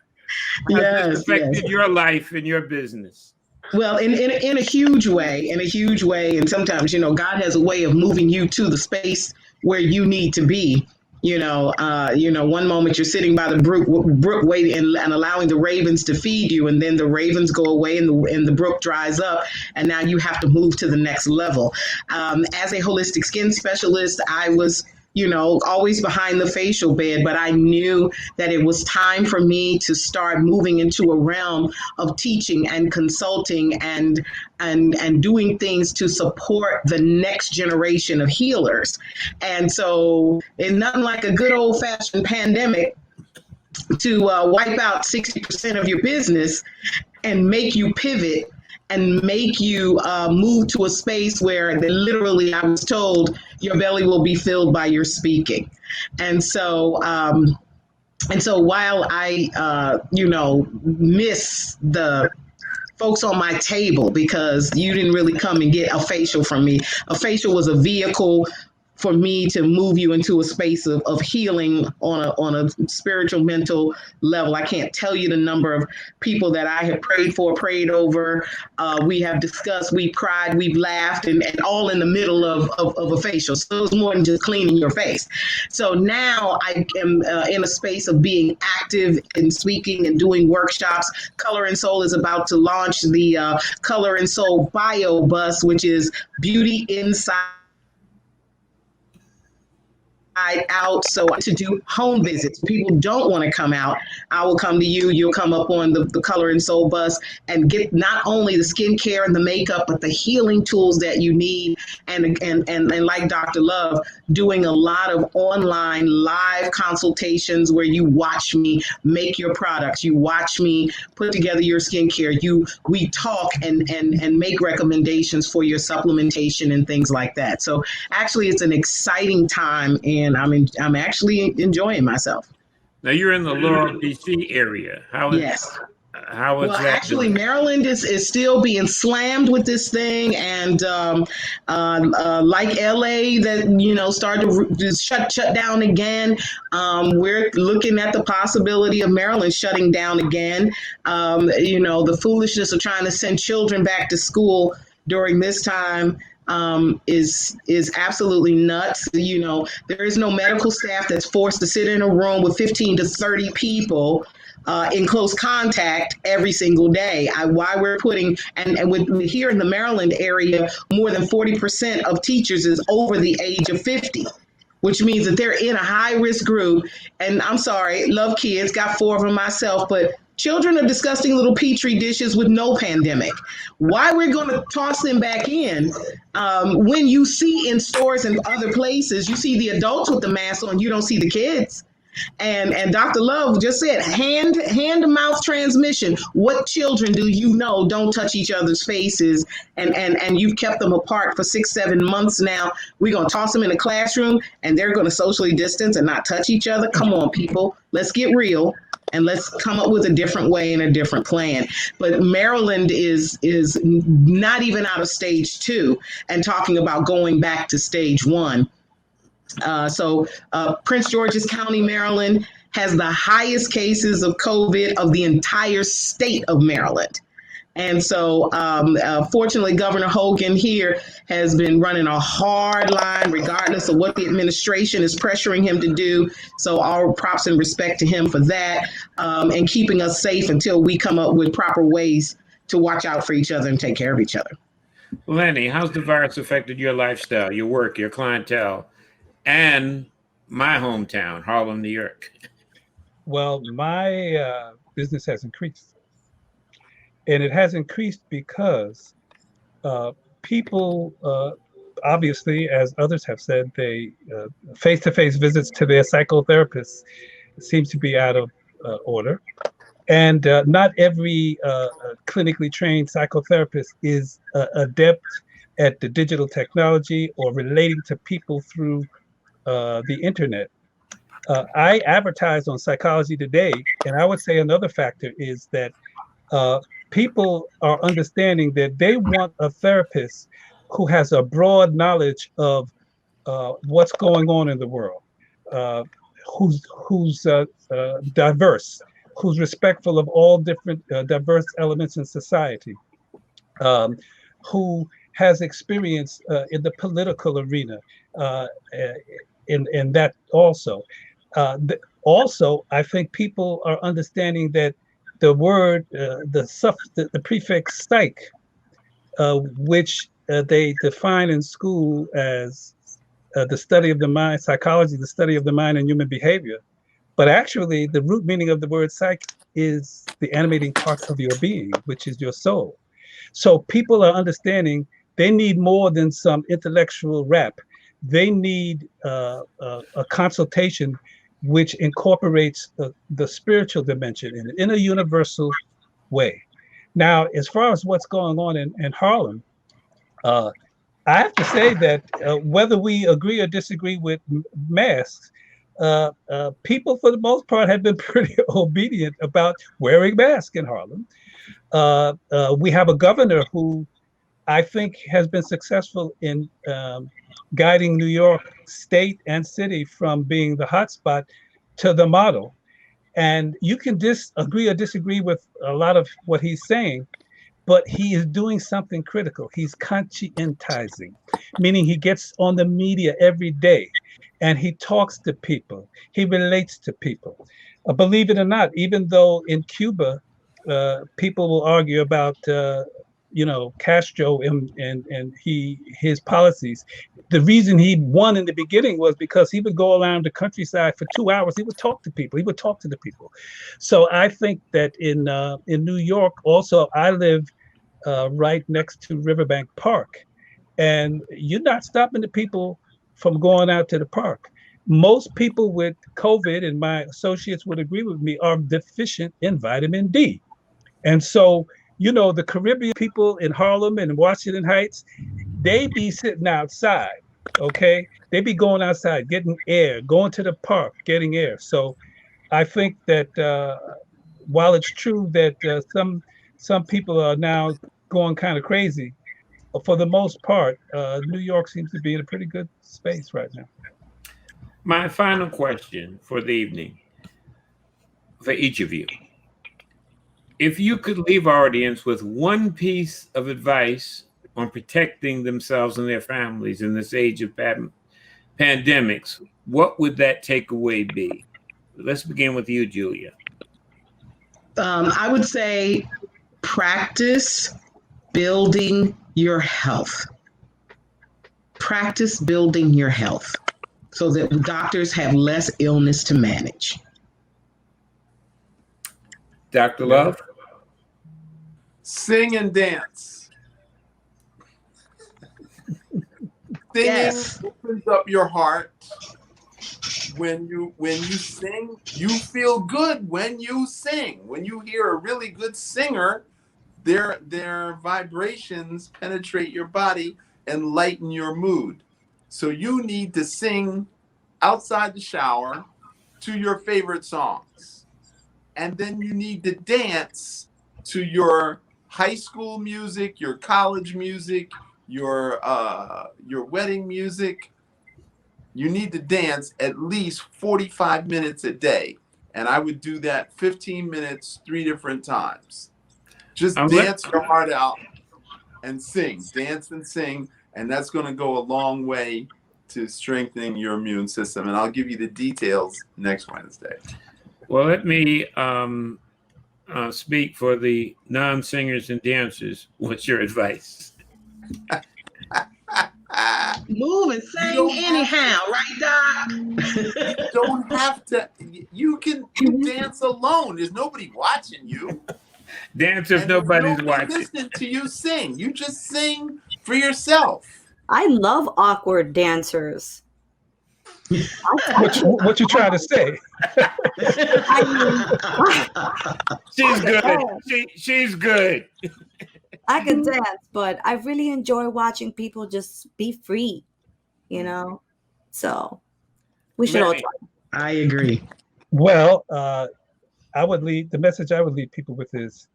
how has this affected your life and your business? Well, in a huge way, and sometimes, God has a way of moving you to the space where you need to be. One moment you're sitting by the brook waiting and allowing the ravens to feed you, and then the ravens go away and the brook dries up, and now you have to move to the next level. As a holistic skin specialist, I was always behind the facial bed, but I knew that it was time for me to start moving into a realm of teaching and consulting and doing things to support the next generation of healers. And so it's nothing like a good old fashioned pandemic to wipe out 60% of your business and make you pivot and make you move to a space where literally, I was told, your belly will be filled by your speaking. And so while I, miss the folks on my table, because you didn't really come and get a facial from me. A facial was a vehicle for me to move you into a space of healing on a spiritual, mental level. I can't tell you the number of people that I have prayed over. We have discussed, we've cried, we've laughed, and all in the middle of a facial. So it was more than just cleaning your face. So now I am in a space of being active and speaking and doing workshops. Color and Soul is about to launch the Color and Soul Bio Bus, which is beauty inside out. So to do home visits, people don't want to come out. I will come to you. You'll come up on the Color and Soul bus and get not only the skincare and the makeup, but the healing tools that you need. And like Dr. Love, doing a lot of online live consultations where you watch me make your products. You watch me put together your skincare. We talk and make recommendations for your supplementation and things like that. So actually, it's an exciting time, and I'm actually enjoying myself. Now you're in the Laurel, DC area. How is that? Actually, Maryland is still being slammed with this thing, and like LA, that started to shut down again. We're looking at the possibility of Maryland shutting down again. The foolishness of trying to send children back to school during this time is absolutely nuts. There is no medical staff that's forced to sit in a room with 15 to 30 people in close contact every single day. Why we're putting, and with here in the Maryland area, more than 40% of teachers is over the age of 50. Which means that they're in a high-risk group. And I'm sorry, love kids, got 4 of them myself, but children are disgusting little petri dishes with no pandemic. Why we're going to toss them back in when you see in stores and other places, you see the adults with the mask on, you don't see the kids. And Dr. Love just said, hand-to-mouth transmission. What children do you know don't touch each other's faces? And you've kept them apart for 6-7 months now. We're going to toss them in a classroom, and they're going to socially distance and not touch each other? Come on, people. Let's get real. and let's come up with a different way and a different plan. But Maryland is not even out of stage 2 and talking about going back to stage 1. So Prince George's County, Maryland, has the highest cases of COVID of the entire state of Maryland. And so, fortunately, Governor Hogan here has been running a hard line, regardless of what the administration is pressuring him to do. So, all props and respect to him for that, and keeping us safe until we come up with proper ways to watch out for each other and take care of each other. Lenny, how's the virus affected your lifestyle, your work, your clientele, and my hometown, Harlem, New York? Well, my business has increased. And it has increased because people, obviously, as others have said, they face-to-face visits to their psychotherapists seems to be out of order. And not every clinically trained psychotherapist is adept at the digital technology or relating to people through the internet. I advertise on Psychology Today, and I would say another factor is that people are understanding that they want a therapist who has a broad knowledge of what's going on in the world, who's diverse, who's respectful of all different diverse elements in society, who has experience in the political arena, in that also. Also, I think people are understanding that the word, the prefix psych, which they define in school as the study of the mind, psychology, the study of the mind and human behavior. But actually, the root meaning of the word psych is the animating parts of your being, which is your soul. So people are understanding they need more than some intellectual rap. They need a consultation which incorporates the spiritual dimension in a universal way. Now, as far as what's going on in Harlem, I have to say that whether we agree or disagree with masks, people for the most part have been pretty obedient about wearing masks in Harlem. We have a governor who I think has been successful in guiding New York state and city from being the hotspot to the model. And you can agree or disagree with a lot of what he's saying, but he is doing something critical. He's conscientizing, meaning he gets on the media every day and he talks to people. He relates to people. Believe it or not, even though in Cuba, people will argue about Castro and his policies. The reason he won in the beginning was because he would go around the countryside for 2 hours. He would talk to people. He would talk to the people. So I think that in New York, also, I live right next to Riverbank Park, and you're not stopping the people from going out to the park. Most people with COVID, and my associates would agree with me, are deficient in vitamin D. And so, the Caribbean people in Harlem and Washington Heights, they be sitting outside, okay? They be going outside, getting air, going to the park, getting air. So I think that while it's true that some people are now going kind of crazy, for the most part, New York seems to be in a pretty good space right now. My final question for the evening, for each of you. If you could leave our audience with one piece of advice on protecting themselves and their families in this age of pandemics, what would that takeaway be? Let's begin with you, Julia. I would say practice building your health. Practice building your health so that doctors have less illness to manage. Dr. Love? Sing and dance. Singing opens up your heart. When you sing, you feel good when you sing. When you hear a really good singer, their vibrations penetrate your body and lighten your mood. So you need to sing outside the shower to your favorite songs. and then you need to dance to your high school music, your college music, your wedding music. You need to dance at least 45 minutes a day. And I would do that 15 minutes, 3 different times. Just dance your heart out and sing, dance and sing. And that's going to go a long way to strengthening your immune system. And I'll give you the details next Wednesday. Well, let me speak for the non-singers and dancers. What's your advice? Move and sing anyhow, right, Doc? You don't have to. You can dance alone. There's nobody watching you. Dance if nobody's watching. Listening to you sing. You just sing for yourself. I love awkward dancers. What you trying to say? She's good. She's good. I can dance, but I really enjoy watching people just be free, you know? So we should all try. I agree. Well, the message I would leave people with is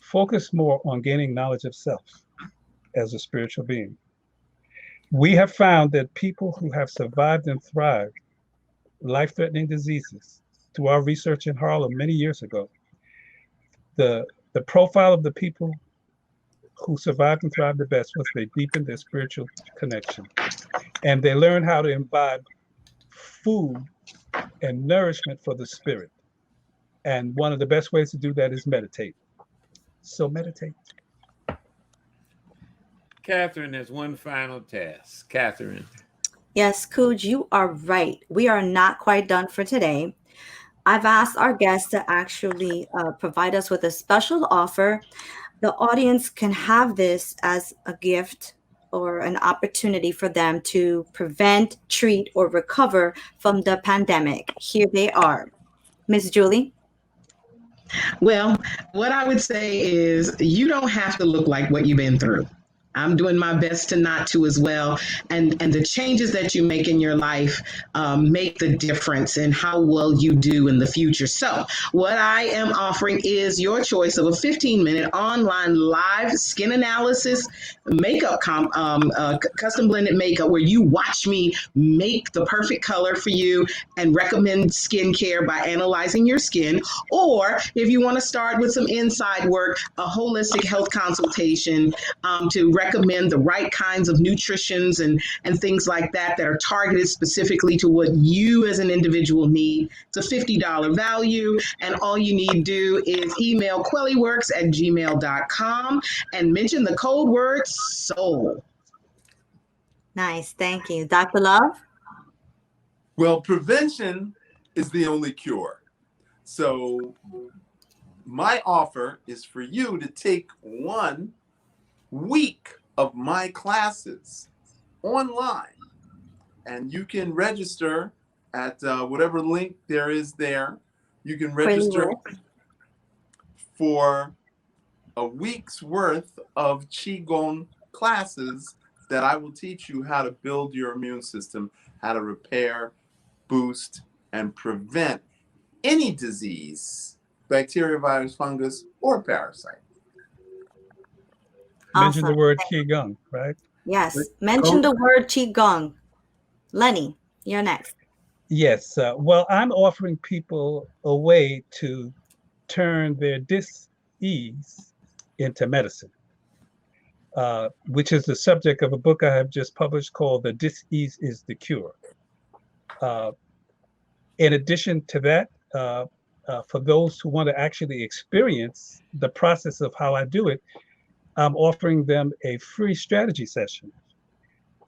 focus more on gaining knowledge of self as a spiritual being. We have found that people who have survived and thrived life-threatening diseases, through our research in Harlem many years ago, the profile of the people who survived and thrived the best was they deepened their spiritual connection. And they learned how to imbibe food and nourishment for the spirit. And one of the best ways to do that is meditate. So meditate. Catherine has one final task. Catherine. Yes, Cooj, you are right. We are not quite done for today. I've asked our guests to actually provide us with a special offer. The audience can have this as a gift or an opportunity for them to prevent, treat, or recover from the pandemic. Here they are. Ms. Julie? Well, what I would say is you don't have to look like what you've been through. I'm doing my best to not to as well. And the changes that you make in your life make the difference in how well you do in the future. So what I am offering is your choice of a 15-minute online live skin analysis, makeup, custom blended makeup, where you watch me make the perfect color for you and recommend skincare by analyzing your skin. Or if you want to start with some inside work, a holistic health consultation to recommend the right kinds of nutritions and things like that are targeted specifically to what you as an individual need. It's a $50 value, and all you need to do is email KweliWorks@gmail.com and mention the code word SOUL. Nice, thank you. Dr. Love? Well, prevention is the only cure. So my offer is for you to take 1 week of my classes online, and you can register at whatever link there is there. You can register for a week's worth of Qi-Gong classes that I will teach you how to build your immune system, how to repair, boost, and prevent any disease, bacteria, virus, fungus, or parasite. Mention the word Qi-Gong, right? Yes. Mention the word Qi-Gong. Lenny, you're next. Yes. Well, I'm offering people a way to turn their dis-ease into medicine, which is the subject of a book I have just published called The Dis-Ease is the Cure. In addition to that, for those who want to actually experience the process of how I do it, I'm offering them a free strategy session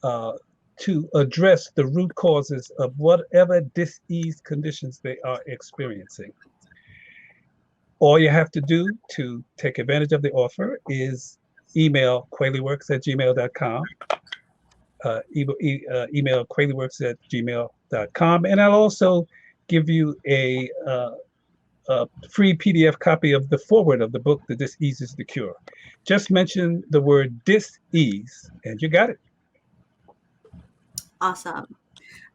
to address the root causes of whatever dis-ease conditions they are experiencing. All you have to do to take advantage of the offer is email KweliWorks@gmail.com, email KweliWorks@gmail.com, and I'll also give you a free PDF copy of the foreword of the book, The Dis-Ease is the Cure. Just mention the word dis-ease and you got it. Awesome.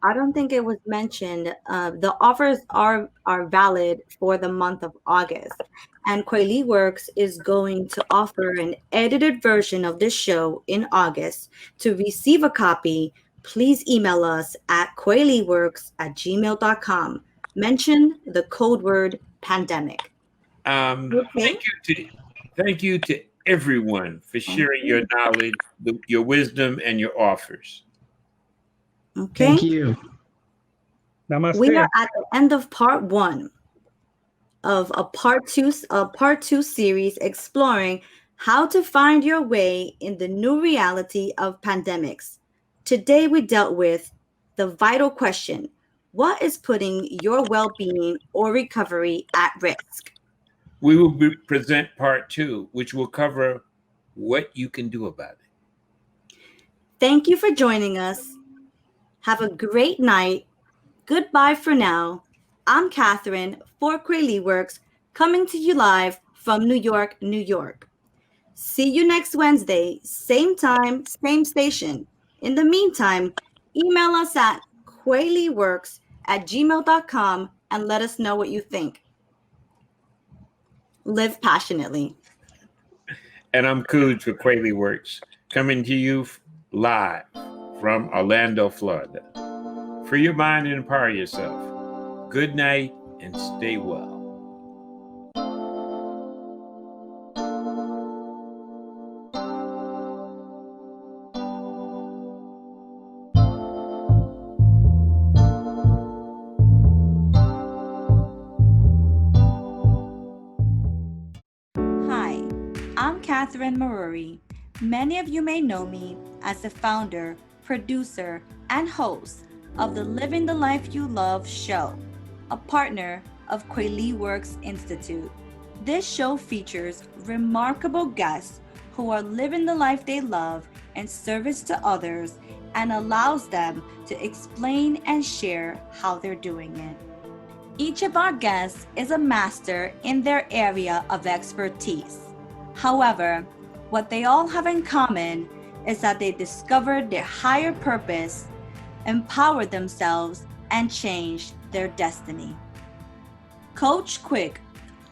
I don't think it was mentioned. The offers are valid for the month of August, and KweliWorks is going to offer an edited version of this show in August. To receive a copy, please email us at kweliworks@gmail.com. Mention the code word pandemic. Okay. Thank you to everyone for sharing your knowledge, your wisdom, and your offers. Okay. Thank you. Namaste. We are at the end of part 1 of a part two series exploring how to find your way in the new reality of pandemics. Today we dealt with the vital question: what is putting your well-being or recovery at risk? We will present part 2, which will cover what you can do about it. Thank you for joining us. Have a great night. Goodbye for now. I'm Catherine for KweliWorks, coming to you live from New York, New York. See you next Wednesday, same time, same station. In the meantime, email us at kweliworks@gmail.com and let us know what you think. Live passionately. And I'm Cooj for KweliWorks, coming to you live from Orlando, Florida. Free your mind and empower yourself. Good night and stay well. Hi, I'm Catherine Maruri. Many of you may know me as the founder, producer, and host of the Living the Life You Love show, a partner of KweliWorks Institute. This show features remarkable guests who are living the life they love in service to others and allows them to explain and share how they're doing it. Each of our guests is a master in their area of expertise. However, what they all have in common is that they discovered their higher purpose, empowered themselves, and changed their destiny. Coach Quick,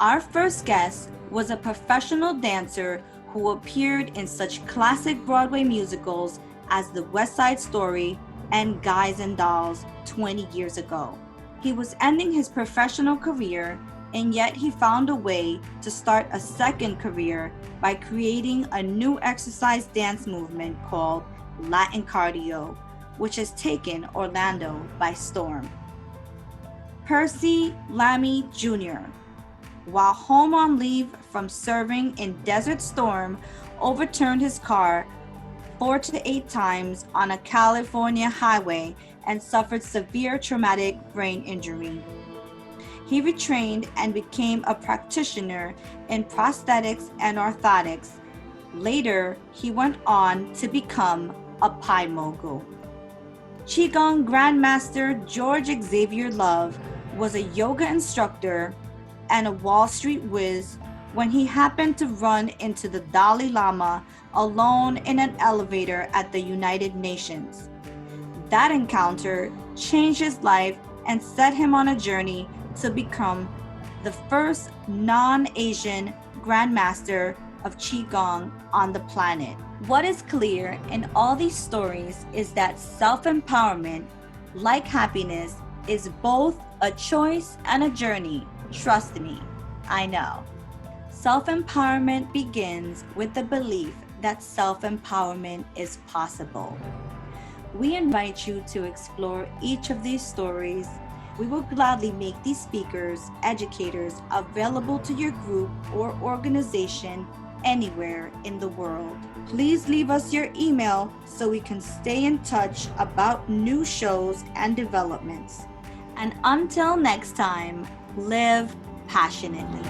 our first guest, was a professional dancer who appeared in such classic Broadway musicals as The West Side Story and Guys and Dolls 20 years ago. He was ending his professional career, and yet he found a way to start a second career by creating a new exercise dance movement called Latin Cardio, which has taken Orlando by storm. Percy Lammy Jr., while home on leave from serving in Desert Storm, overturned his car 4 to 8 times on a California highway and suffered severe traumatic brain injury. He retrained and became a practitioner in prosthetics and orthotics. Later, he went on to become a pie mogul. Qi-Gong GrandMaster George Xavier Love was a yoga instructor and a Wall Street whiz when he happened to run into the Dalai Lama alone in an elevator at the United Nations. That encounter changed his life and set him on a journey to become the first non-Asian Grandmaster of Qi-Gong on the planet. What is clear in all these stories is that self-empowerment, like happiness, is both a choice and a journey. Trust me, I know. Self-empowerment begins with the belief that self-empowerment is possible. We invite you to explore each of these stories. We will gladly make these speakers, educators available to your group or organization anywhere in the world. Please leave us your email so we can stay in touch about new shows and developments. And until next time, live passionately.